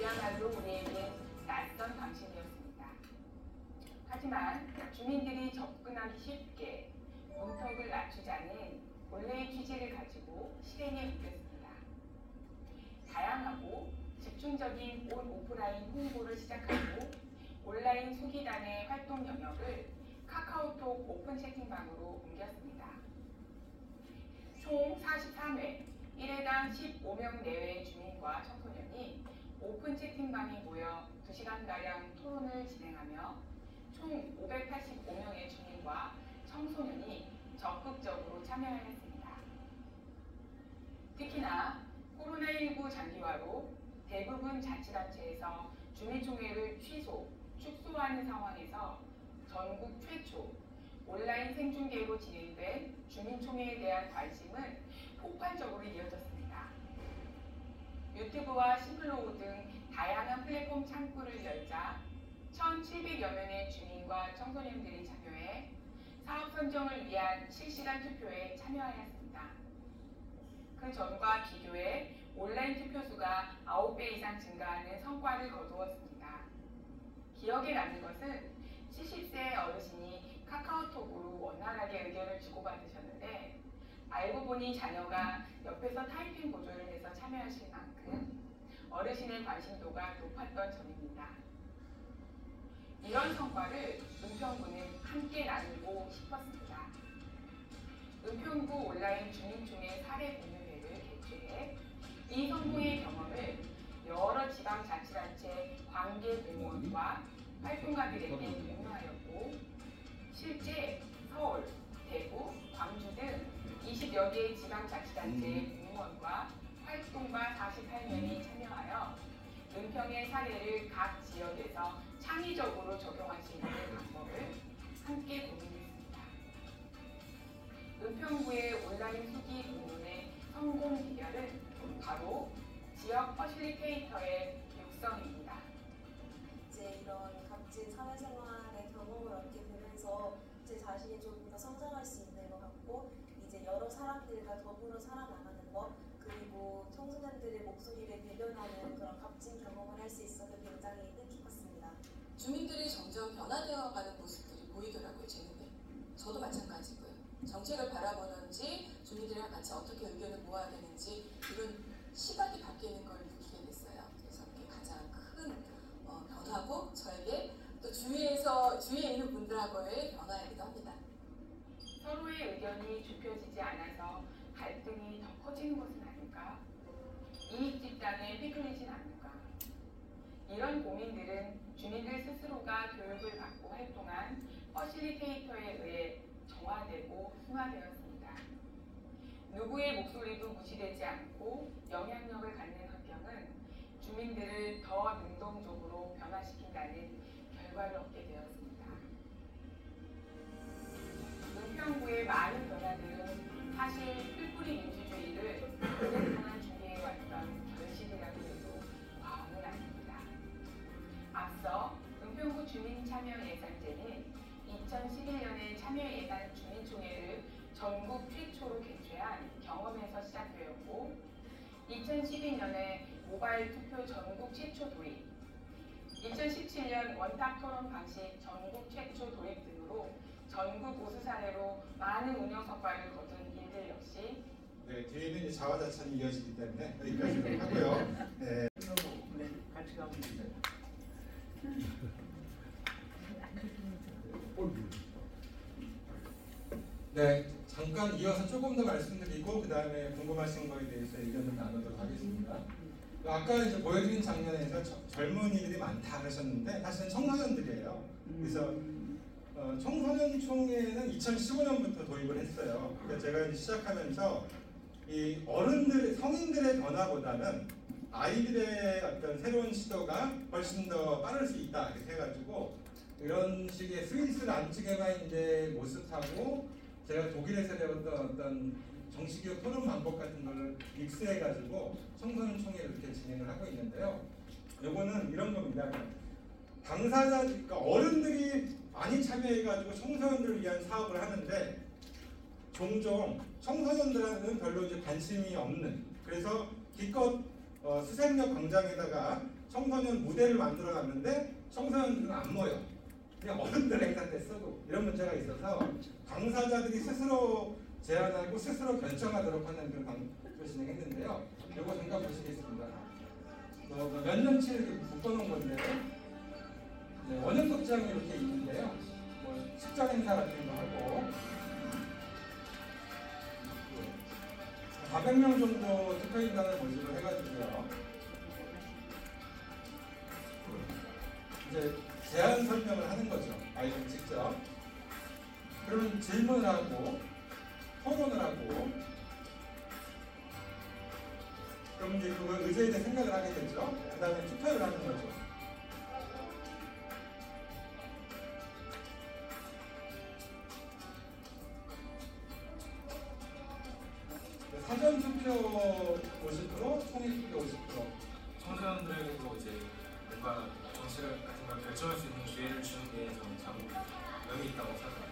그야말로 우리에게 낯선 방식이었습니다. 하지만 주민들이 접근하기 쉽게 문턱을 낮추자는 본래의 취지를 가지고 실행에 옮겼습니다. 다양하고 집중적인 온 오프라인 홍보를 시작하고 온라인 소기단의 활동 영역을 카카오톡 오픈 채팅방으로 옮겼습니다. 총 43회, 1회당 15명 내외의 주민과 청소년이 오픈 채팅방에 모여 2시간가량 토론을 진행하며 총 585명의 주민과 청소년이 적극적으로 참여하였습니다. 특히나 코로나19 장기화로 대부분 자치단체에서 주민총회를 축소하는 상황에서 전국 최초 온라인 생중계로 진행된 주민총회에 대한 관심은 폭발적으로 이어졌습니다. 유튜브와 시블로그 등 다양한 플랫폼 창구를 열자 1,700여 명의 주민과 청소년들이 참여해 사업 선정을 위한 실시간 투표에 참여하였습니다. 그 전과 비교해 온라인 투표 수가 9배 이상 증가하는 성과를 거두었습니다. 기억에 남는 것은 70세 어르신이 카카오톡으로 원활하게 의견을 주고받으셨는데 알고 보니 자녀가 옆에서 타이핑 보조를 해서 참여하실 만큼 어르신의 관심도가 높았던 점입니다. 이런 성과를 은평구는 함께 나누고 싶었습니다. 은평구 온라인 주민총회 사례 공유회를 개최해 이 성공의 경험을 여러 지방자치단체 관계 공무원과 활동가들에게 공유하였고 실제 서울, 대구, 광주 등 20여 개의 지방자치단체의 공무원과 활동가 48명이 참여하여 은평의 사례를 각 지역에서 창의적으로 적용할 수 있는 방법을 함께 고민했습니다. 은평구의 온라인 수기 공론의 성공 비결은 바로 지역 퍼실리테이터의 육성입니다. 이제 이런 값진 사회생활의 경험을 얻게 되면서 제 자신이 조금 더 성장할 수 있는 것 같고 이제 여러 사람들과 더불어 살아나가는 것 그리고 청소년들의 목소리를 대변하는 그런 값진 경험을 할 수 있어서 굉장히 뜻깊었습니다. 주민들이 점점 변화되어가는 모습들이 보이더라고요. 제는데 저도 마찬가지고요. 정책을 바라보는지 주민들이랑 같이 어떻게 의견을 모아야 되는지 이런 시각이 바뀌는 걸 느끼게 됐어요. 그래서 그게 가장 큰 변화고 저에게 또 주위에 있는 분들하고의 변화이기도 합니다. 서로의 의견이 좁혀지지 않아서 갈등이 더 커지는 것은 아닐까? 이익 집단에 휘둘리진 않을까? 이런 고민들은 주민들 스스로가 교육을 받고 활동한 퍼실리테이터에 의해 정화되고 승화되었습니다. 누구의 목소리도 무시되지 않고 영향력을 갖는 환경은 주민들을 더 능동적으로 변화시킨다는 결과를 얻게 되었습니다. 은평구의 많은 변화들은 사실 풀뿌리 민주주의를 오랫동안 준비해왔던 결실이라고 해도 과언은 아닙니다. 앞서 은평구 주민참여예산제는 2011년에 참여예산 주민총회를 전국 최초로 개최한 경험에서 시작되었고 2012년에 모바일 투표 전국 최초 도입, 2017년 원탁 토론 방식 전국 최초 도입 등으로 전국 우수 사례로 많은 운영 성과를 거둔 일들 역시 네, 뒤에는 이제 자화자찬이 이어지기 때문에 여기까지로 하고요. 네. 같이 가면 되죠. 네, 잠깐 이어서 조금 더 말씀드리고 그 다음에 궁금하신 거에 대해서 의견을 나누도록 하겠습니다. 아까 이제 보여드린 장면에서 젊은이들이 많다 하셨는데 사실은 청소년들이에요. 그래서 청소년 총회는 2015년부터 도입을 했어요. 그러니까 제가 이제 시작하면서 이 어른들, 성인들의 변화보다는 아이들의 어떤 새로운 시도가 훨씬 더 빠를 수 있다 이렇게 해가지고 이런 식의 스위스 란츠게마인드의 모습하고 제가 독일에서 배웠던 어떤 정식교육 토론 방법 같은 걸 믹스해가지고 청소년 총회를 이렇게 진행을 하고 있는데요. 요거는 이런 겁니다. 당사자, 그러니까 어른들이 많이 참여해가지고 청소년들을 위한 사업을 하는데 종종 청소년들한테는 별로 이제 관심이 없는, 그래서 기껏 수색역 광장에다가 청소년 무대를 만들어 놨는데 청소년들은 안 모여. 그냥 어른들 행사 때 쓰고 이런 문제가 있어서 당사자들이 스스로 제안하고 스스로 결정하도록 하는 그런 진행했는데요. 이거 잠깐 보시겠습니다. 몇 년치 이렇게 묶어놓은 건데 원형극장이 이렇게 있는데요. 식장 행사 같은 거 하고 400명 정도 투표인단을 모집을 해가지고요. 이제 제안 설명을 하는 거죠. 아이들 직접. 그러면 질문을 하고 토론을 하고 그럼 이제 그걸 의제에 대해 생각을 하게 되죠. 그 다음에 투표를 하는 거죠. 사전 투표 50%, 총액 투표 50%. 청소년들에게도 이제 뭔가 정치 같은 걸 결정할 수 있는 기회를 주는 게 저는 참 의미 있다고 생각합니다.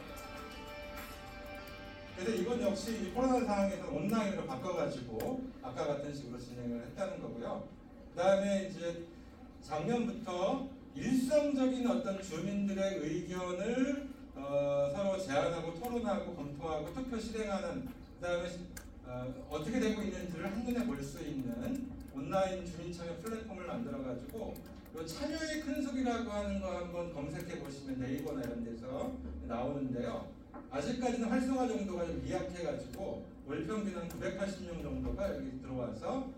그래서 이건 역시 이 코로나 상황에서 온라인으로 바꿔가지고 아까 같은 식으로 진행을 했다는 거고요. 그 다음에 이제 작년부터 일상적인 어떤 주민들의 의견을 서로 제안하고 토론하고 검토하고 투표 실행하는 그 다음에 어떻게 되고 있는지를 한눈에 볼 수 있는 온라인 주민참여 플랫폼을 만들어가지고 참여의 큰 속이라고 하는 거 한번 검색해 보시면 네이버나 이런 데서 나오는데요. 아직까지는 활성화 정도가 좀 미약해가지고 월 평균 한 980명 정도가 여기 들어와서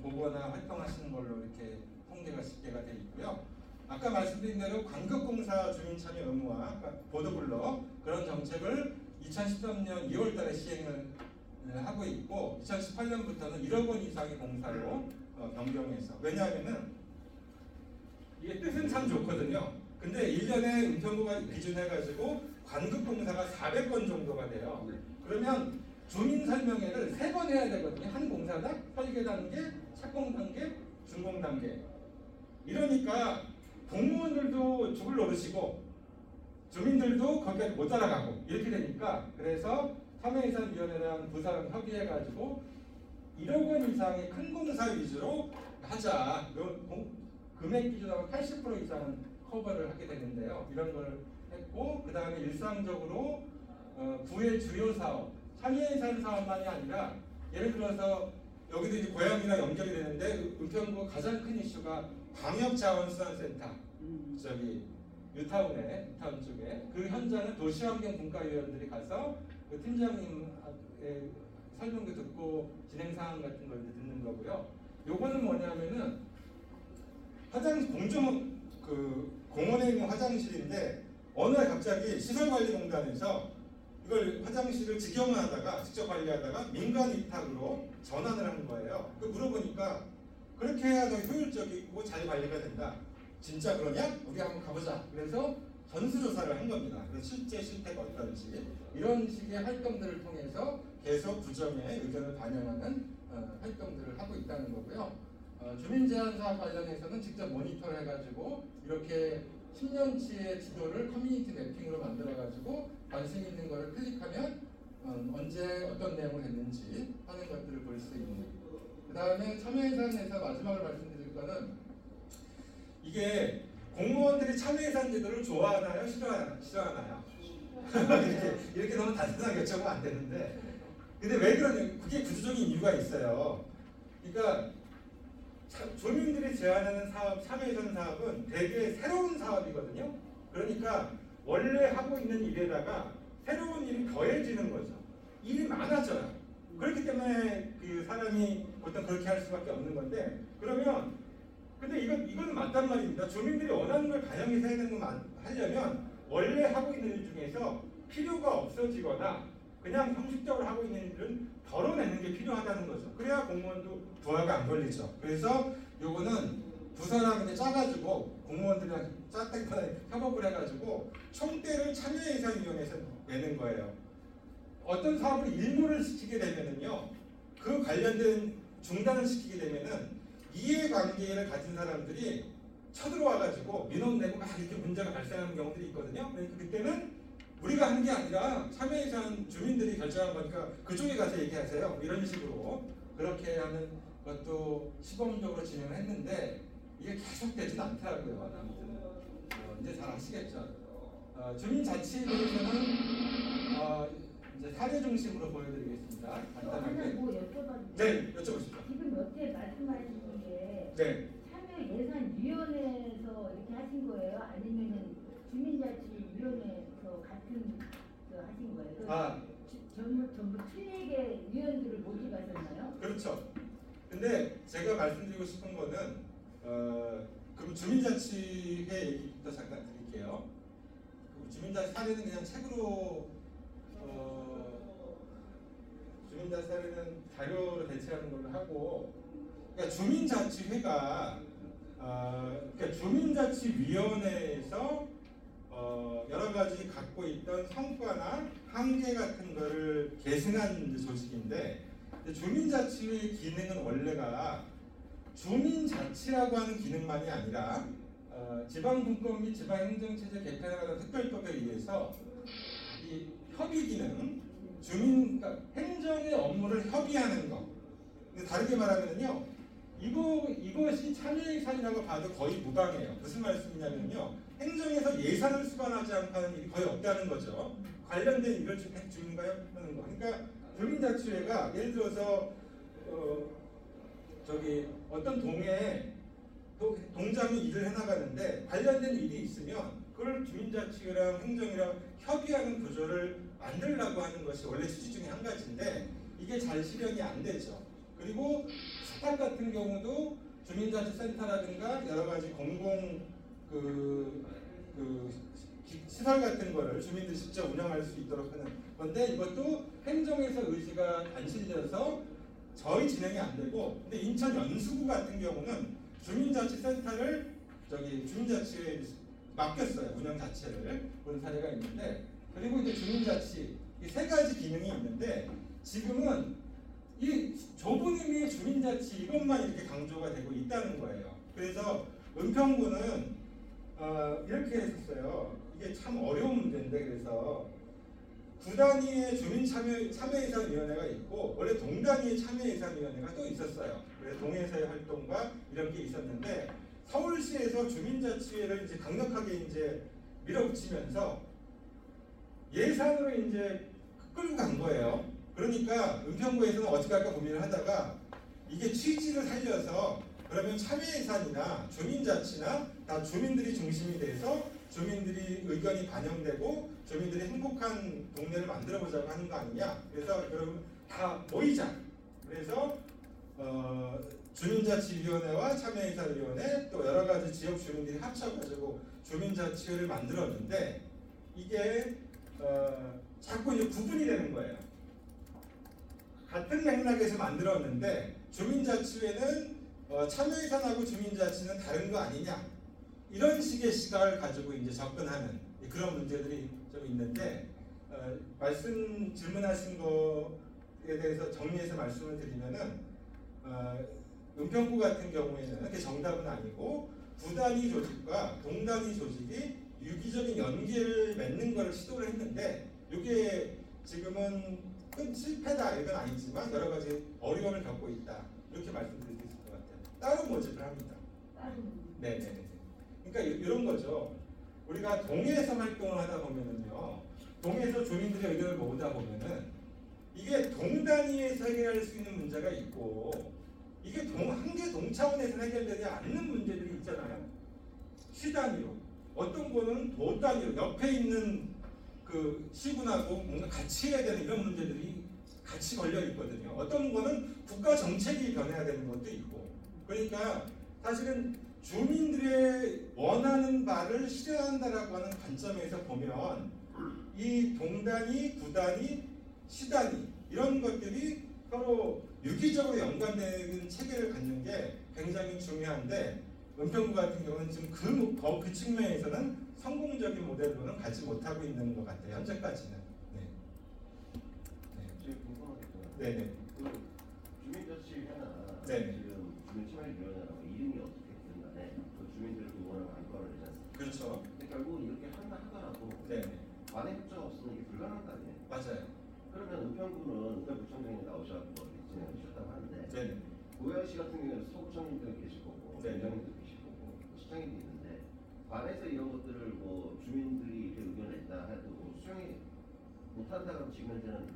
보거나 활동하시는 걸로 이렇게 통계가 집계가 되어 있고요. 아까 말씀드린 대로 광급공사 주민참여 의무화, 보도블럭 그런 정책을 2013년 2월달에 시행을 하고 있고 2018년부터는 1억 원 이상의 공사로 변경해서 왜냐하면은 이게 뜻은 참 좋거든요. 근데 1년에 은평구가 기준해가지고 관급공사가 400건 정도가 돼요. 그러면 주민 설명회를 3번 해야 되거든요. 한 공사당 설계 단계, 착공 단계, 준공 단계. 이러니까 공무원들도 죽을 노릇이고 주민들도 거기까지 못 따라가고 이렇게 되니까 그래서 참여예산위원회랑 부사랑 협의해가지고 1억 원 이상의 큰 공사 위주로 하자. 금액 기준하고 80% 이상은 커버를 하게 되는데요. 이런 걸 했고 그 다음에 일상적으로 구의 주요 사업, 참여예산 사업만이 아니라 예를 들어서 여기도 이제 고양이랑 연결이 되는데 은평구 가장 큰 이슈가 광역자원수산센터 저기 유타운 쪽에 그 현장은 도시환경분과위원들이 가서 그 팀장님의 설명도 듣고 진행사항 같은 걸 듣는 거고요. 요거는 뭐냐면은 공원에 있는 화장실인데 어느 날 갑자기 시설관리공단에서 이걸 화장실을 직영화하다가 직접 관리하다가 민간 위탁으로 전환을 하는 거예요. 그 물어보니까 그렇게 해야 더 효율적이고 잘 관리가 된다. 진짜 그러냐? 우리 한번 가보자. 그래서 전수조사를 한 겁니다. 그래서 실제 실태가 어떤지 이런 식의 활동들을 통해서 계속 구정의 의견을 반영하는 활동들을 하고 있다는 거고요. 주민제한사업 관련해서는 직접 모니터를 해가지고 이렇게 10년치의 지도를 커뮤니티 매핑으로 만들어가지고 관심 있는 거를 클릭하면 언제 어떤 내용을 했는지 하는 것들을 볼 수 있는. 그 다음에 참여예산에서 마지막으로 말씀드릴 거는 이게 공무원들이 참여예산 제도를 좋아하나요? 싫어하나요? 이렇게 너무 단순하게 여쭤보면 안 되는데 근데 왜 그러냐? 그게 구조적인 이유가 있어요. 그러니까 주민들이 제안하는 사업, 참여예산 사업은 되게 새로운 사업이거든요. 그러니까 원래 하고 있는 일에다가 새로운 일이 더해지는 거죠. 일이 많아져요. 그렇기 때문에 그 사람이 보통 그렇게 할 수밖에 없는 건데 그러면 근데 이건 맞단 말입니다. 주민들이 원하는 걸 반영해서 해야 되는 거 하려면 원래 하고 있는 일 중에서 필요가 없어지거나 그냥 형식적으로 하고 있는 일은 덜어내는 게 필요하다는 거죠. 그래야 공무원도 부하가 안 걸리죠. 그래서 요거는 부서랑 이제 짜가지고 공무원들이랑 짰다기보다 협업을 해가지고 총대를 참여예산위원회에서 내는 거예요. 어떤 사업을 일몰을 시키게 되면은요, 그 관련된 중단을 시키게 되면은 이해관계를 가진 사람들이 쳐들어와가지고 민원 내고 막 이렇게 문제가 발생하는 경우들이 있거든요. 그러니까 그때는 우리가 한 게 아니라 참여예산 주민들이 결정한 거니까 그쪽에 가서 얘기하세요. 이런 식으로 그렇게 하는 것도 시범적으로 진행을 했는데 이게 계속되진 않더라고요. 아무튼 이제 잘 아시겠죠. 주민자치에 대해서는 이제 사례 중심으로 보여드리겠습니다. 간단하게. 뭐 여쭤봐도 네, 여쭤보시죠. 지금 여태 말씀하신 게 네. 참여예산위원회에서 이렇게 하신 거예요? 아니면은 주민자치위원회에서 같은 하신 거예요? 전부 틀리게 위원들을 모집하셨나요? 그렇죠. 근데 제가 말씀드리고 싶은 거는 그럼 주민자치회 얘기부터 잠깐 드릴게요. 주민자치 사례는 그냥 책으로 주민자치 사례는 자료로 대체하는 걸로 하고, 그러니까 주민자치회가 그러니까 주민자치위원회에서 여러 가지 갖고 있던 성과나 한계 같은 거를 계승한 조직인데, 주민자치회의 기능은 원래가 주민자치라고 하는 기능만이 아니라 지방분권 및 지방행정체제 개편하는 특별법에 의해서 이 협의 기능, 그러니까 행정의 업무를 협의하는 거. 근데 다르게 말하면요, 이것이 참여예산이라고 봐도 거의 무방해요. 무슨 말씀이냐면요, 행정에서 예산을 수반하지 않고 하는 일이 거의 없다는 거죠. 관련된 일을 주민과 하는 거. 그러니까 주민자치회가 예를 들어서 어떤 동에 동장이 일을 해나가는데 관련된 일이 있으면 그걸 주민자치회랑 행정이랑 협의하는 구조를 만들려고 하는 것이 원래 취지 중에 한 가지인데, 이게 잘 실현이 안 되죠. 그리고 스팟 같은 경우도 주민자치센터라든가 여러 가지 공공 시설 같은 거를 주민들이 직접 운영할 수 있도록 하는 건데, 이것도 행정에서 의지가 안 실려서 저희 진행이 안 되고, 근데 인천 연수구 같은 경우는 주민자치센터를 주민자치에 맡겼어요. 운영 자체를. 그런 사례가 있는데, 그리고 이제 주민자치 이 세 가지 기능이 있는데, 지금은 이 좁은 의미의 주민자치 이것만 이렇게 강조가 되고 있다는 거예요. 그래서 은평구는 이렇게 했었어요. 이게 참 어려운 문제인데, 그래서 구 단위의 주민참여예산위원회가 있고 원래 동 단위의 참여예산위원회가 또 있었어요. 그래서 동에서의 활동과 이런 게 있었는데, 서울시에서 주민자치회를 이제 강력하게 이제 밀어붙이면서 예산으로 이제 끌고 간 거예요. 그러니까 은평구에서는 어떻게 할까 고민을 하다가 이게 취지를 살려서 그러면 참여예산이나 주민자치나 다 주민들이 중심이 돼서 주민들이 의견이 반영되고 주민들이 행복한 동네를 만들어보자고 하는 거 아니냐. 그래서 여러분 다 모이자. 그래서 주민자치위원회와 참여예산위원회 또 여러 가지 지역 주민들이 합쳐가지고 주민자치회를 만들었는데, 이게 자꾸 이제 구분이 되는 거예요. 같은 맥락에서 만들었는데 주민자치회는 참여예산하고 주민자치는 다른 거 아니냐, 이런 식의 시각을 가지고 이제 접근하는 그런 문제들이 좀 있는데, 질문하신 거에 대해서 정리해서 말씀을 드리면은 은평구 같은 경우에는 그게 정답은 아니고 구 단위 조직과 동 단위 조직이 유기적인 연계를 맺는 걸 시도를 했는데, 이게 지금은 큰 실패다 이건 아니지만 여러 가지 어려움을 겪고 있다, 이렇게 말씀드릴 수 있을 것 같아요. 따로 모집을 합니다. 네네. 그러니까 이런 거죠. 우리가 동에서 활동을 하다 보면은요, 동에서 주민들의 의견을 모으다 보면은 이게 동 단위에서 해결할 수 있는 문제가 있고, 이게 한 개 동 차원에서 해결되지 않는 문제들이 있잖아요. 시 단위로, 어떤 거는 도 단위로 옆에 있는 그 시군하고 뭔가 같이 해야 되는 이런 문제들이 같이 걸려 있거든요. 어떤 거는 국가 정책이 변해야 되는 것도 있고, 그러니까 사실은 주민들의 원하는 바를 실현한다라고 하는 관점에서 보면 이 동단위, 구단위, 시단위 이런 것들이 서로 유기적으로 연관되는 체계를 갖는 게 굉장히 중요한데, 은평구 같은 경우는 지금 그 측면에서는 성공적인 모델로는 가지 못하고 있는 것 같아요. 현재까지는. 네. 제가 궁금한 게 있어요. 네네. 주민자치회나 네네. 지금 주민참여위원회라고 이름이 어떻게 됐든 간에 주민들의 원하는 안건을 내지 않습니까? 그렇죠. 근데 결국은 이렇게 한다 하더라도 관의 협조가 없으면 이게 불가능한 거 아니에요? 맞아요. 그러면 은평구는 부청장님 나오셔서 진행해 주셨다고 하는데, 네네. 고양시 같은 경우는 소부청님도 계실 거고, 원장님도 계시고, 시정이 돼 있는데 관에서 이런 것들을 뭐 주민들이 이렇게 의견을 냈다 해도 뭐 수정이 못한다고 지금 현재는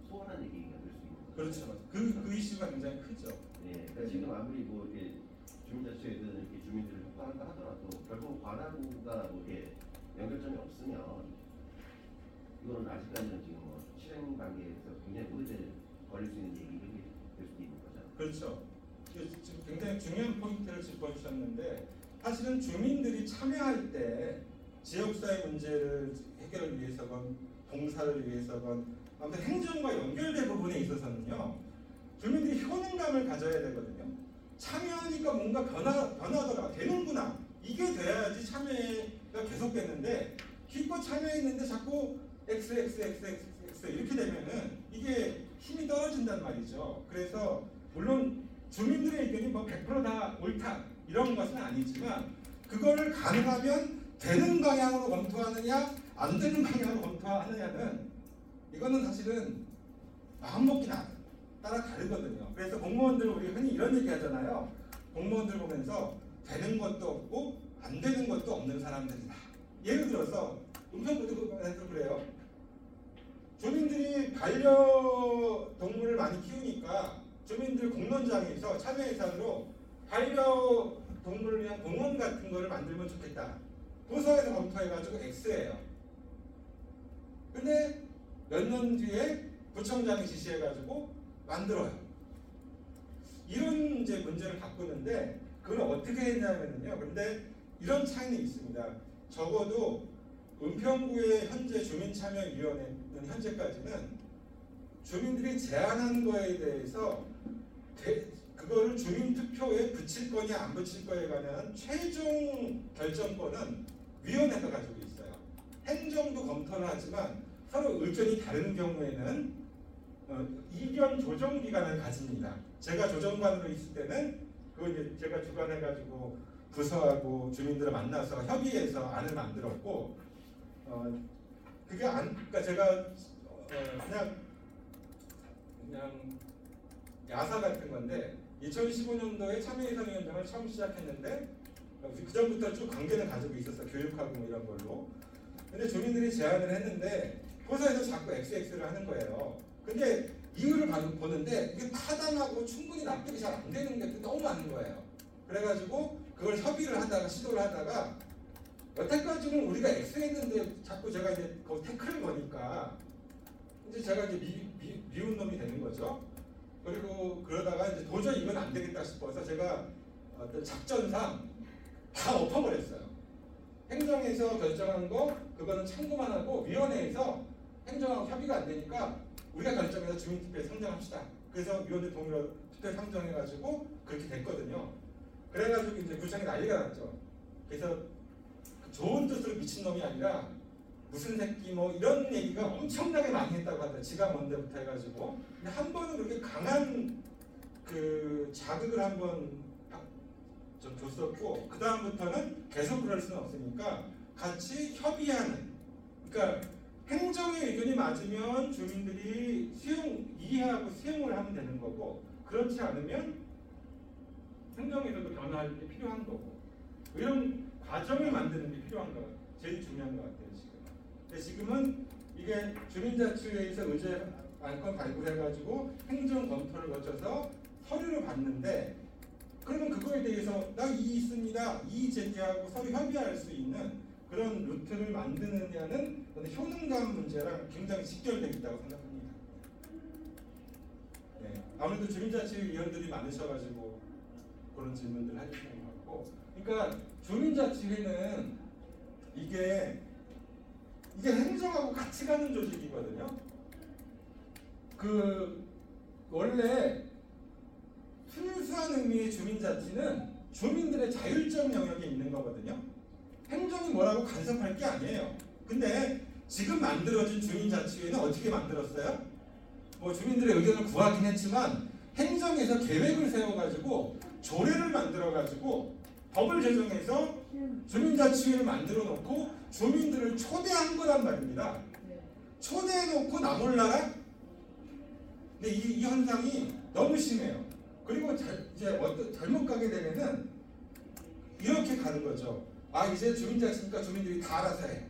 소원한 얘기가 될 수 있는 거죠. 그렇죠. 그 이슈가 굉장히 크죠. 예, 그러니까 지금 아무리 뭐 이렇게 주민자치회든 이렇게 주민들을 협박한다 하더라도 결국 관하구가 뭐 이렇게 연결점이 없으면 이거는 아직까지는 지금 뭐 실행 단계에서 굉장히 오래 걸릴 수 있는 얘기가 될 수도 있는 거죠. 그렇죠. 지금 굉장히 중요한 포인트를 짚어주셨는데 사실은 주민들이 참여할 때 지역사회 문제를 해결을 위해서건 봉사를 위해서건 아무튼 행정과 연결된 부분에 있어서는요 주민들이 효능감을 가져야 되거든요. 참여하니까 뭔가 변화가 되는구나 이게 돼야지 참여가 계속되는데 기껏 참여했는데 자꾸 X 이렇게 되면은 이게 힘이 떨어진단 말이죠. 그래서 물론 주민들의 의견이 뭐 100% 다 옳다 이런 것은 아니지만 그거를 가능하면 되는 방향으로 검토하느냐 안 되는 방향으로 검토하느냐는 이거는 사실은 마음먹기 따라 다르거든요. 그래서 공무원들 우리 흔히 이런 얘기 하잖아요. 공무원들 보면서 되는 것도 없고 안 되는 것도 없는 사람들이다. 예를 들어서 은평구도 그래요. 주민들이 반려동물을 많이 키우니까 주민들 공론장에서 참여 예산으로 반려동물을 위한 공원 같은 거를 만들면 좋겠다. 도서에서 검토해가지고 X예요. 근데 몇 년 뒤에 구청장이 지시해가지고 만들어요. 이런 이제 문제를 바꾸는데 그걸 어떻게 했냐면요. 근데 이런 차이는 있습니다. 적어도 은평구의 현재 주민참여위원회는 현재까지는 주민들이 제안한 거에 대해서 그거를 주민투표에 붙일 거냐 안 붙일 거에 관한 최종 결정권은 위원회가 가지고 있어요. 행정도 검토를 하지만 서로 의견이 다른 경우에는 이견 조정 기관을 가집니다. 제가 조정관으로 있을 때는 그거 이제 제가 주관해가지고 부서하고 주민들을 만나서 협의해서 안을 만들었고 그러니까 제가 그냥 야사 같은 건데 2015년도에 참여예산위원장을 처음 시작했는데 그 전부터 쭉 관계는 가지고 있었어. 교육하고 뭐 이런 걸로. 근데 주민들이 제안을 했는데 포사에서 자꾸 XX를 하는 거예요. 근데 이유를 보는데 이게 타당하고 충분히 납득이 잘 안 되는 게 너무 많은 거예요. 그래가지고 그걸 협의를 하다가 시도를 하다가 여태까지는 우리가 X했는데 자꾸 제가 이제 거기 태클을 거니까 이제 제가 이제 미운 놈이 되는 거죠. 그리고 그러다가 이제 도저히 이건 안 되겠다 싶어서 제가 어떤 작전상 다 엎어버렸어요. 행정에서 결정한 거 그거는 참고만 하고 위원회에서 행정하고 협의가 안 되니까 우리가 결정해서 주민투표에 상정합시다. 그래서 위원회 동의로 투표에 상정해가지고 그렇게 됐거든요. 그래가지고 이제 구청이 난리가 났죠. 그래서 좋은 뜻으로 미친놈이 아니라 무슨 새끼 뭐 이런 얘기가 엄청나게 많이 했다고 하더라고요. 지가 뭔데부터 해가지고. 근데 한 번은 그렇게 강한 그 자극을 한번 좀 줬었고 그 다음부터는 계속 그럴 수는 없으니까 같이 협의하는. 그러니까 행정의 의견이 맞으면 주민들이 이해하고 수용을 하면 되는 거고 그렇지 않으면 행정에서도 변화할 게 필요한 거고 이런 과정을 만드는 게 필요한 거 제일 중요한 것 같아요 지금. 근데 지금은 이게 주민자치회에서 의제 안건 발굴해가지고 행정 검토를 거쳐서 서류를 받는데 그러면 그거에 대해서 나 이의 있습니다. 이의 제기하고 서로 협의할 수 있는 그런 루트를 만드느냐는 효능감 문제랑 굉장히 직결되어 있다고 생각합니다. 네, 아무래도 주민자치위원들이 많으셔가지고 그런 질문들 해주시는 것 같고, 그러니까 주민자치회는 이게 행정하고 같이 가는 조직이거든요. 그 원래 순수한 의미의 주민자치는 주민들의 자율적 영역에 있는 거거든요. 행정이 뭐라고 간섭할 게 아니에요. 근데 지금 만들어진 주민자치회는 어떻게 만들었어요? 뭐 주민들의 의견을 구하긴 했지만 행정에서 계획을 세워가지고 조례를 만들어가지고 법을 제정해서 주민자치회를 만들어 놓고 주민들을 초대한 거란 말입니다. 초대해놓고 나 몰라라? 근데 이 현상이 너무 심해요. 그리고 이제 잘못 가게 되면은 이렇게 가는 거죠. 아 이제 주민자치니까 주민들이 다 알아서 해.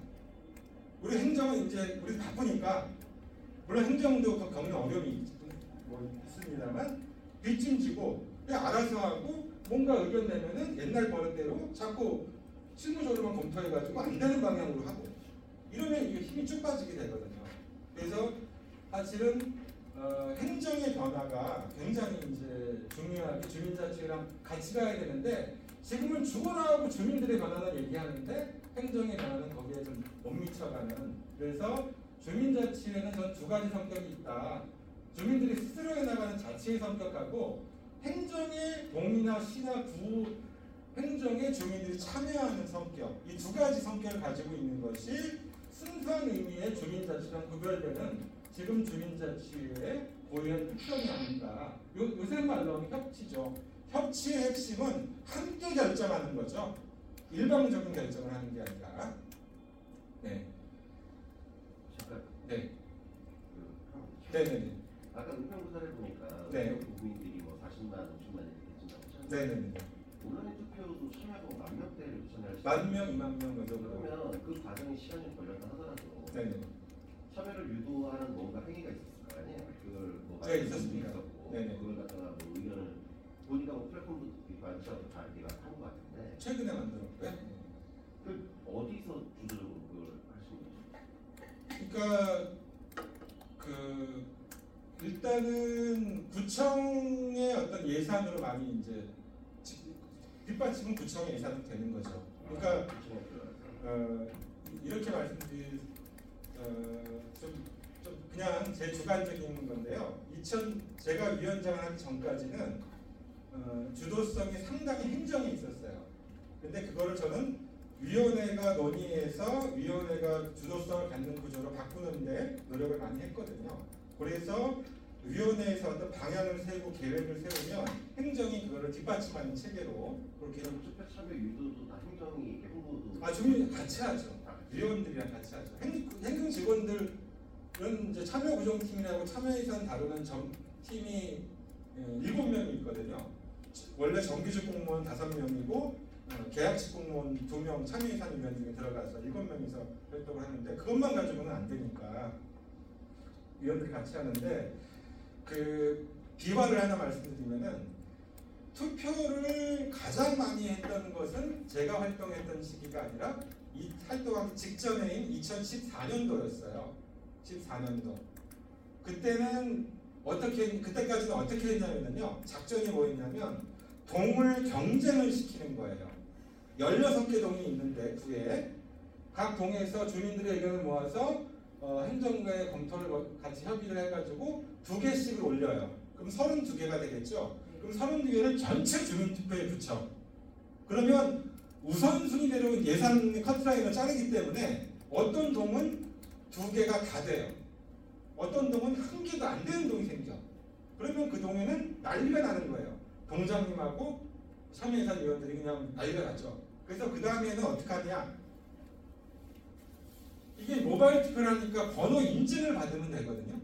우리 행정은 이제 우리 바쁘니까 물론 행정도 겪는 어려움이 뭐 있습니다만 뒷짐지고 그냥 알아서 하고 뭔가 의견 내면은 옛날 버릇대로 자꾸 실무적으로만 검토해가지고 안 되는 방향으로 하고 이러면 이게 힘이 쭉 빠지게 되거든요. 그래서 사실은 행정의 변화가 굉장히 이제 중요하게 주민자치랑 같이 가야 되는데 지금은 주거나하고 주민들의 변화는 얘기하는데 행정의 변화는 거기에 좀 못 미쳐가는. 그래서 주민자치에는 전 두 가지 성격이 있다. 주민들이 스스로 해나가는 자치의 성격하고 행정의 동이나 시나 구 행정에 주민들이 참여하는 성격, 이 두 가지 성격을 가지고 있는 것이 순수한 의미의 주민자치랑 구별되는 지금 주민자치의 고유한 특성이 아닌가. 요새 말로는 협치죠. 협치의 핵심은 함께 결정하는 거죠. 일방적인 결정을 하는 게 아니라. 네. 잠깐. 네. 네네네. 아까 은평구사를 보니까 네. 국민들이 뭐 40만, 50만 이렇게 된다고 하셨는데 네네네. 온라인 투표도 참여하고 10,000명대를 참여할 수 10,000명, 20,000명 정도. 그러면 그 과정에 시간이 걸렸다 하더라도 네네. 참여를 유도하는 뭔가 행위가 있었을 거 아니에요? 그걸 뭐 네, 있었습니다. 있었고 네네. 그걸 갖다가 뭐 의견을 보니까 뭐 플랫폼도 관시하고 다 이렇게 한것 같은데 최근에 만들었고요. 그 어디서 주도적으로 그걸 하신 거죠? 그러니까 그 일단은 구청의 어떤 예산으로 많이 이제 뒷받침은 구청의 예산으로 되는 거죠. 그러니까 이렇게 말씀드릴 좀 그냥 제 주관적인 건데요. 제가 위원장을 하기 전까지는 주도성이 상당히 행정에 있었어요. 근데 그거를 저는 위원회가 논의해서 위원회가 주도성을 갖는 구조로 바꾸는데 노력을 많이 했거든요. 그래서 위원회에서 어떤 방향을 세우고 계획을 세우면 행정이 그거를 뒷받침하는 체계로 그렇게 투표 참여 유도도 다 행정이 홍보도 주민 같이 하죠. 위원들이랑 같이 하죠. 행정 직원들은 이제 참여 구정팀이라고 참여 예산 다루는 팀이 7명이 있거든요. 원래 정규직 공무원 5명이고 계약직 공무원 2명 참여 예산 위원 중에 들어가서 7명이서 활동을 하는데 그것만 가지고는 안 되니까 위원들이 같이 하는데 그 비화를 하나 말씀드리면은 투표를 가장 많이 했던 것은 제가 활동했던 시기가 아니라 이 활동하기 직전에인 2014년도였어요. 14년도. 그때는 그때까지는 어떻게 했냐면요. 작전이 뭐였냐면 동을 경쟁을 시키는 거예요. 16개 동이 있는데 구에 각 동에서 주민들의 의견을 모아서 행정과의 검토를 같이 협의를 해가지고 2개씩을 올려요. 그럼 32개가 되겠죠. 그럼 32개를 전체 주민투표에 붙여. 그러면 우선순위대로 예산 커트라인을 자르기 때문에 어떤 동은 2개가 다 돼요. 어떤 동은 1개도 안 되는 동이 생겨. 그러면 그 동에는 난리가 나는 거예요. 동장님하고 참여예산 위원들이 그냥 난리가 났죠. 그래서 그 다음에는 어떻게 하냐. 이게 모바일 투표를 하니까 번호 인증을 받으면 되거든요.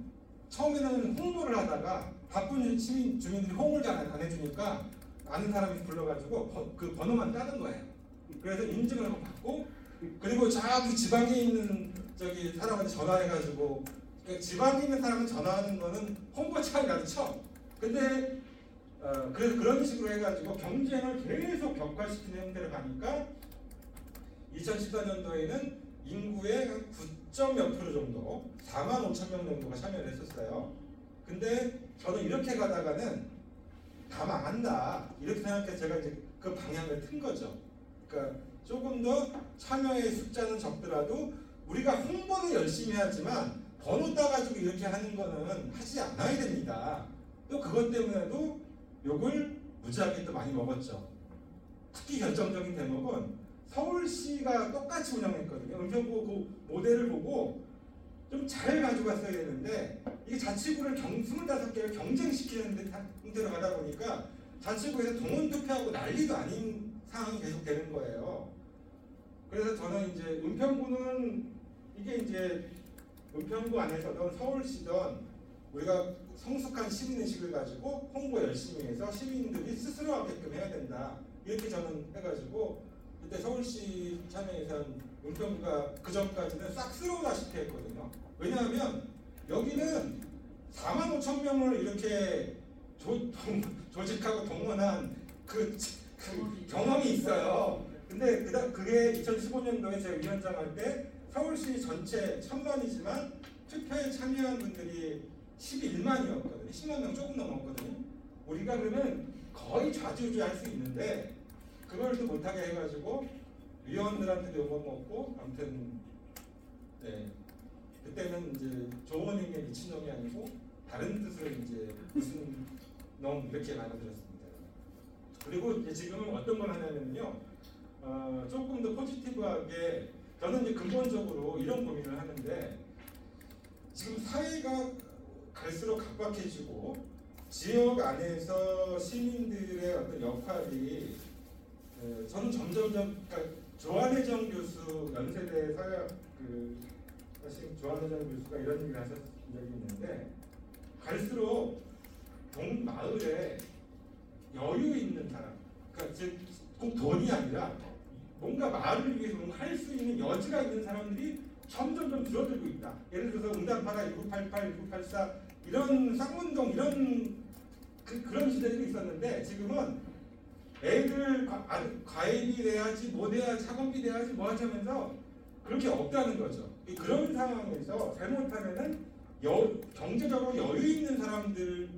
처음에는 홍보를 하다가 바쁜 주민들이 홍보를 잘 안 해주니까 아는 사람이 불러가지고 그 번호만 따는 거예요. 그래서 인증을 받고 그리고 저기 지방에 있는 사람한테 전화해가지고 지방에 있는 사람은 전화하는 거는 홍보 차이라도 쳐. 근데 그래서 그런 식으로 해가지고 경쟁을 계속 격화시키는 형태를 가니까 2014년도에는 인구의 한 9.몇 % 정도, 4만 5천 명 정도가 참여를 했었어요. 근데 저는 이렇게 가다가는 다 망한다 이렇게 생각해서 제가 이제 그 방향을 튼 거죠. 그러니까 조금 더 참여의 숫자는 적더라도 우리가 홍보는 열심히 하지만 번호 따가지고 이렇게 하는 거는 하지 않아야 됩니다. 또 그것 때문에도 욕을 무지하게 또 많이 먹었죠. 특히 결정적인 대목은 서울시가 똑같이 운영했거든요. 은평구 그 모델을 보고 좀 잘 가져갔어야 되는데 이게 자치구를 25개를 경쟁시키는 형태로 가다 보니까 자치구에서 동원 투표하고 난리도 아닌 상황이 계속 되는 거예요. 그래서 저는 이제 은평구는 이게 이제 은평구 안에서든 서울시든 우리가 성숙한 시민의식을 가지고 홍보 열심히 해서 시민들이 스스로 하게끔 해야 된다. 이렇게 저는 해가지고 그때 서울시 참여예산 은평구가 그 전까지는 싹 쓸어다시피 했거든요. 왜냐하면 여기는 4만 5천 명을 이렇게 조직하고 동원한 그 경험이 있어요. 근데 그게 2015년도에 제가 위원장 할 때 서울시 전체 1000만이지만 투표에 참여한 분들이 11만이었거든요. 10만 명 조금 넘었거든요. 우리가 그러면 거의 좌지우지할 수 있는데 그걸 또 못하게 해가지고 위원들한테도 욕먹고 아무튼 네 그때는 이제 좋은 의미의 미친놈이 아니고 다른 뜻으로 이제 무슨 놈 이렇게 말씀드렸습니다. 그리고 이제 지금은 어떤 걸 하냐면요, 조금 더 포지티브하게 저는 이제 근본적으로 이런 고민을 하는데 지금 사회가 갈수록 각박해지고 지역 안에서 시민들의 어떤 역할이 저는 점점 그러니까 조한혜정 교수 연세대 사회 사실 조한혜정 교수가 이런 얘기를 하셨던 적이 있는데 갈수록 마을에 여유 있는 사람, 그러니까 꼭 돈이 아니라 뭔가 마을을 위해서 뭔가 할 수 있는 여지가 있는 사람들이 점점 줄어들고 있다. 예를 들어서 응답하라 1988, 1984 이런 쌍문동 이런 그런 시대들이 있었는데 지금은 애들 과외비 내야지 뭐 내야지 학원비 내야지 뭐 하자면서 그렇게 없다는 거죠. 그런 상황에서 잘못하면은 경제적으로 여유 있는 사람들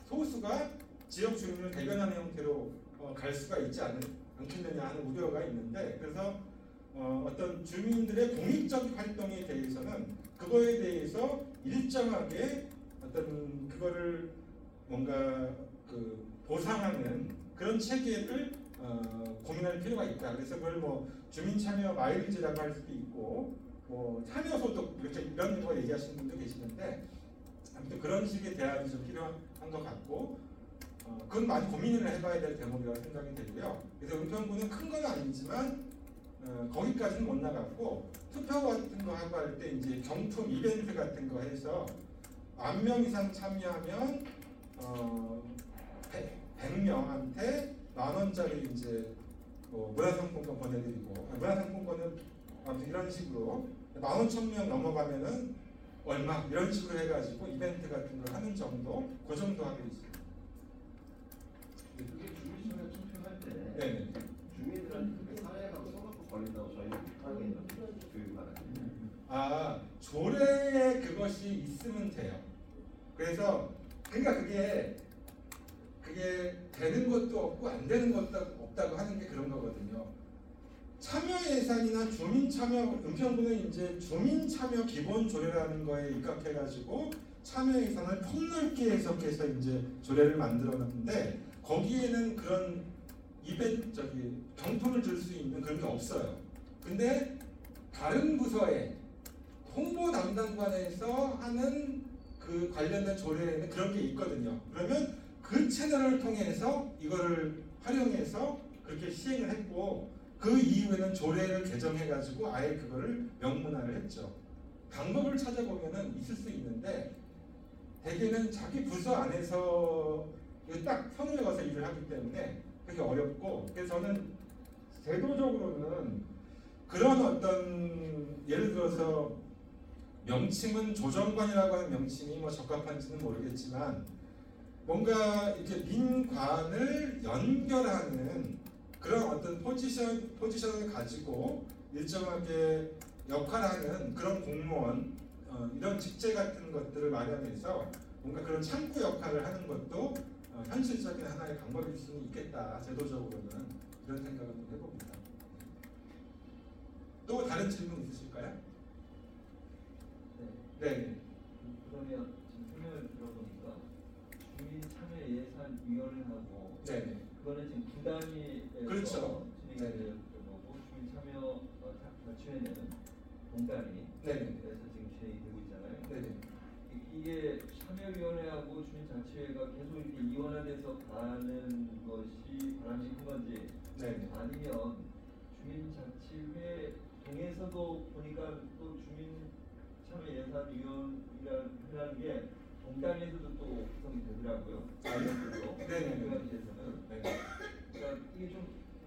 소수가 지역 주민을 대변하는 형태로 갈 수가 있지 않겠느냐 하는 우려가 있는데 그래서 어떤 주민들의 공익적 활동에 대해서는 그거에 대해서 일정하게 어떤 그거를 뭔가 보상하는 그런 체계를 고민할 필요가 있다. 그래서 그걸 뭐 주민 참여 마일리지라고 할 수도 있고 뭐 참여 소득 이렇게 이런 거 얘기하시는 분도 계시는데 아무튼 그런 식의 대안이 좀 필요한 것 같고 그건 많이 고민을 해봐야 될 대목이라고 생각이 되고요. 그래서 은평구는 큰 건 아니지만 거기까지는 못 나갔고 투표 같은 거 하고 할 때 이제 경품 이벤트 같은 거 해서 1000명 이상 참여하면 100명한테 10,000원짜리 이제 뭐 문화상품권 보내드리고 문화상품권은 아무튼 이런 식으로 15,000명 넘어가면은 얼마 이런 식으로 해가지고 이벤트 같은 걸 하는 정도 그 정도 하고 있습니다. 그게 주민참여 투표할 때 네. 주민들한테 그게 사회하고 써갖고 걸린다고 저희는 못하게 교육을 받았거든요. 조례에 그것이 있으면 돼요. 그래서 그러니까 그게 되는 것도 없고 안 되는 것도 없다고 하는 게 그런 거거든요. 참여 예산이나 주민 참여 은평구는 이제 주민 참여 기본 조례라는 거에 입각해가지고 참여 예산을 폭넓게 해석해서 이제 조례를 만들어놨는데 거기에는 그런 경품을 줄 수 있는 그런 게 없어요. 근데 다른 부서에 홍보 담당관에서 하는 그 관련된 조례에는 그런 게 있거든요. 그러면 그 채널을 통해서 이거를 활용해서 그렇게 시행을 했고 그 이후에는 조례를 개정해가지고 아예 그거를 명문화를 했죠. 방법을 찾아보면은 있을 수 있는데 대개는 자기 부서 안에서 딱 선을 가서 일을 하기 때문에 그게 어렵고 그래서 저는 제도적으로는 그런 어떤 예를 들어서 명칭은 조정관이라고 하는 명칭이 뭐 적합한지는 모르겠지만 뭔가 이렇게 민관을 연결하는 그런 어떤 포지션을 가지고 일정하게 역할하는 그런 공무원 이런 직제 같은 것들을 마련해서 뭔가 그런 창구 역할을 하는 것도 현실적인 하나의 방법일 수는 있겠다. 제도적으로는 이런 생각을 좀 해봅니다. 또 다른 질문 있으실까요? 네. 그러면 지금 설명을 들어보니까 주민 참여 예산위원회하고 그거는 지금 두 단위에서 그렇죠. 진행되는 거고 주민 참여 자치회는 동단위 그래서 지금 진행이 되고 있잖아요. 이게 참여위원회하고 주민자치회가 계속 이렇게 이원화돼서 가는 것이 바람직한 건지 아니면 주민자치회 동에서도 보니까 또 주민참여예산위원회라는 게 동단위에서도 또 구성이 되더라고요. 그러니까 이게 좀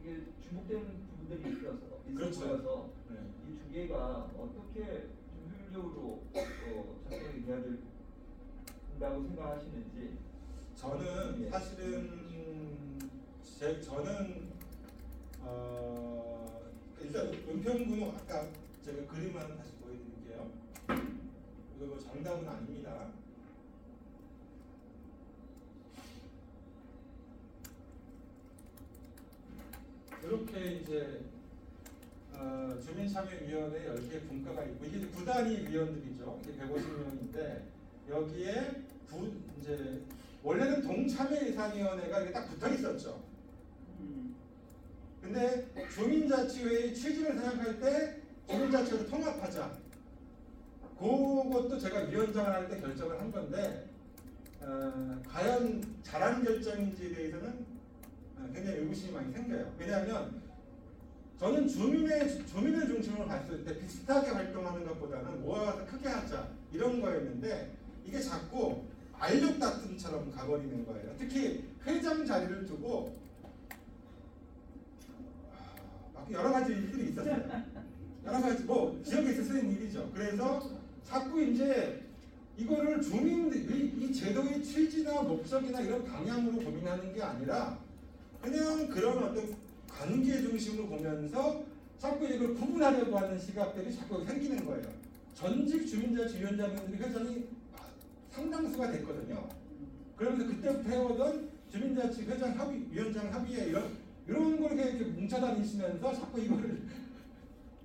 이게 중복되는 부분들이 있어 그렇죠. 보여서 네. 이 두 개가 어떻게 좀 효율적으로 작동이 돼야 된다고 생각하시는지. 저는 사실은 저는 일단 은평구는 아까 제가 그림 하나 다시 보여드릴게요. 이거 뭐 정답은 아닙니다. 이렇게 이제 주민참여위원회 10개 분과가 있고 이게 구단위 위원들이죠. 이게 150명인데 여기에 이제 원래는 동참여예산위원회가 이게 딱 붙어 있었죠. 근데 주민자치회의 취지를 생각할 때 주민자치회를 통합하자. 그것도 제가 위원장을 할 때 결정을 한 건데 과연 잘한 결정인지에 대해서는 굉장히 의구심이 많이 생겨요. 왜냐하면 저는 주민을 중심으로 봤을 때 비슷하게 활동하는 것보다는 모아서 크게 하자 이런 거였는데 이게 자꾸 알력 다툼처럼 가버리는 거예요. 특히 회장 자리를 두고 여러 가지 일들이 있었어요. 여러 가지 뭐 지역에서 쓰는 일이죠. 그래서 자꾸 이제 이거를 이 제도의 취지나 목적이나 이런 방향으로 고민하는 게 아니라 그냥 그런 어떤 관계 중심으로 보면서 자꾸 이걸 구분하려고 하는 시각들이 자꾸 생기는 거예요. 전직 주민자치위원장님들이 회장이 상당수가 됐거든요. 그러면서 그때부터 해오던 주민자치 위원장 합의회 이런 걸 이렇게 뭉쳐다니시면서 자꾸 이거를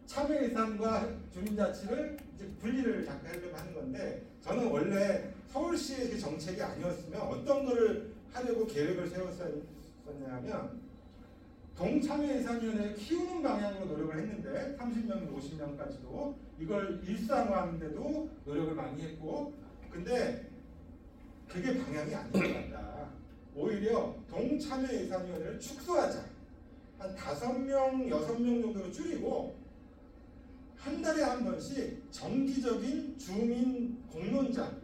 참여예산과 주민자치를 이제 분리를 자꾸 하려고 하는 건데 저는 원래 서울시의 그 정책이 아니었으면 어떤 거를 하려고 계획을 세웠었냐면 동참여예산위원회를 키우는 방향으로 노력을 했는데 30명, 50명까지도 이걸 일상화하는데도 노력을 많이 했고 근데 그게 방향이 아닌 것 같다. 오히려 동참여예산위원회를 축소하자. 한 5명, 6명 정도로 줄이고 한 달에 한 번씩 정기적인 주민 공론장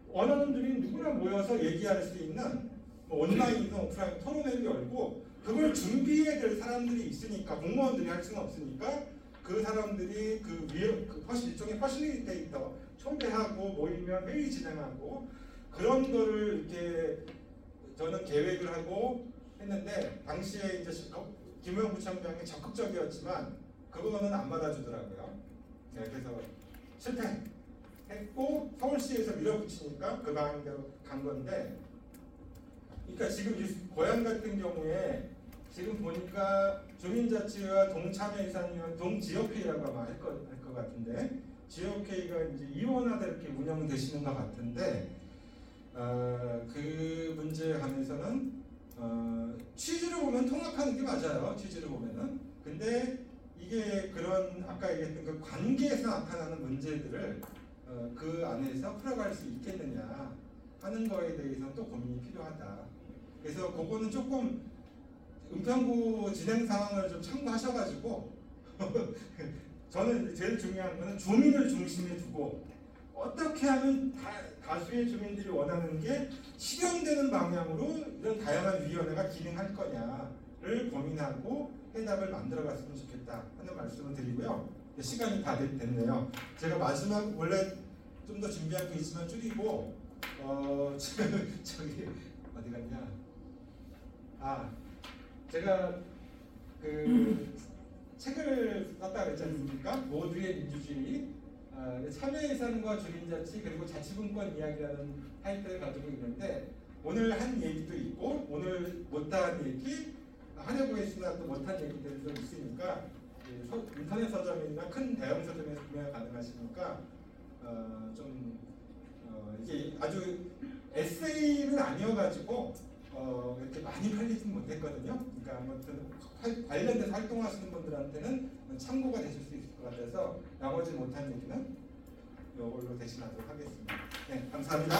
원하는 주민 누구나 모여서 얘기할 수 있는 뭐 온라인이든 오프라인 토론회를 열고 그걸 준비해야 될 사람들이 있으니까 공무원들이 할 수는 없으니까 그 사람들이 일종의 퍼실리테이터 초대하고 모이면 회의 진행하고 그런 거를 이렇게 저는 계획을 하고 했는데 당시에 이제 김우영 부총장이 적극적이었지만 그거는 안 받아주더라고요. 네, 그래서 실패했고 서울시에서 밀어붙이니까 그 방향대로 간 건데 그러니까 지금 고향 같은 경우에 지금 보니까 주민자치와 동참여예산위원 동지역회의라고 아마 할 것 같은데 지역회의가 이제 이원화돼 이렇게 운영되시는 것 같은데 그 문제에 관해서는 취지를 보면 통합하는 게 맞아요. 취지를 보면은 근데 이게 그런 아까 얘기했던 그 관계에서 나타나는 문제들을 그 안에서 풀어갈 수 있겠느냐 하는 거에 대해서는 또 고민이 필요하다. 그래서 그거는 조금 은평구 진행 상황을 좀 참고하셔가지고 저는 제일 중요한 거는 주민을 중심에 두고 어떻게 하면 다수의 주민들이 원하는 게 실현되는 방향으로 이런 다양한 위원회가 기능할 거냐를 고민하고 해답을 만들어갔으면 좋겠다 하는 말씀을 드리고요. 시간이 다 됐네요. 제가 마지막 원래 좀 더 준비한 게 있으면 줄이고 저기 어디 갔냐? 제가 그 책을 썼다 그랬지 않습니까? 모두의 민주주의, 참여예산과 주민자치 그리고 자치분권 이야기라는 타이틀을 가지고 있는데 오늘 한 얘기도 있고 오늘 못한 얘기 하려고 했으나 또 못한 얘기들도 있으니까 인터넷 서점이나 큰 대형 서점에서 구매가 가능하시니까 이게 아주 에세이는 아니어가지고 이렇게 많이 팔리진 못했거든요. 그러니까 아무튼 관련돼서 활동하시는 분들한테는 참고가 되실 수 있을 것 같아서 나머지 못한 얘기는 이걸로 대신하도록 하겠습니다. 네, 감사합니다.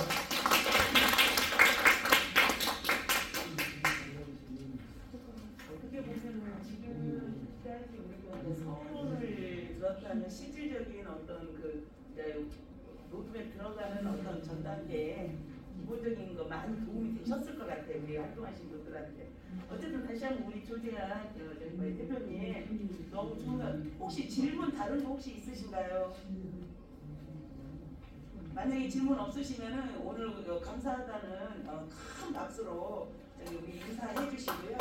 어떻게 보면 지금까지 우리가 서론을 들었다는 실질적인 어떤 그 노드에 들어가는 어떤 전 단계에 정보적인 거 많이 도움이 되셨을 것 같아요. 우리 활동하신 분들한테. 어쨌든 다시 한번 우리 조재한 대표님 너무 좋은 것. 혹시 질문 다른 거 혹시 있으신가요? 만약에 질문 없으시면은 오늘 감사하다는 큰 박수로 우리 인사해 주시고요.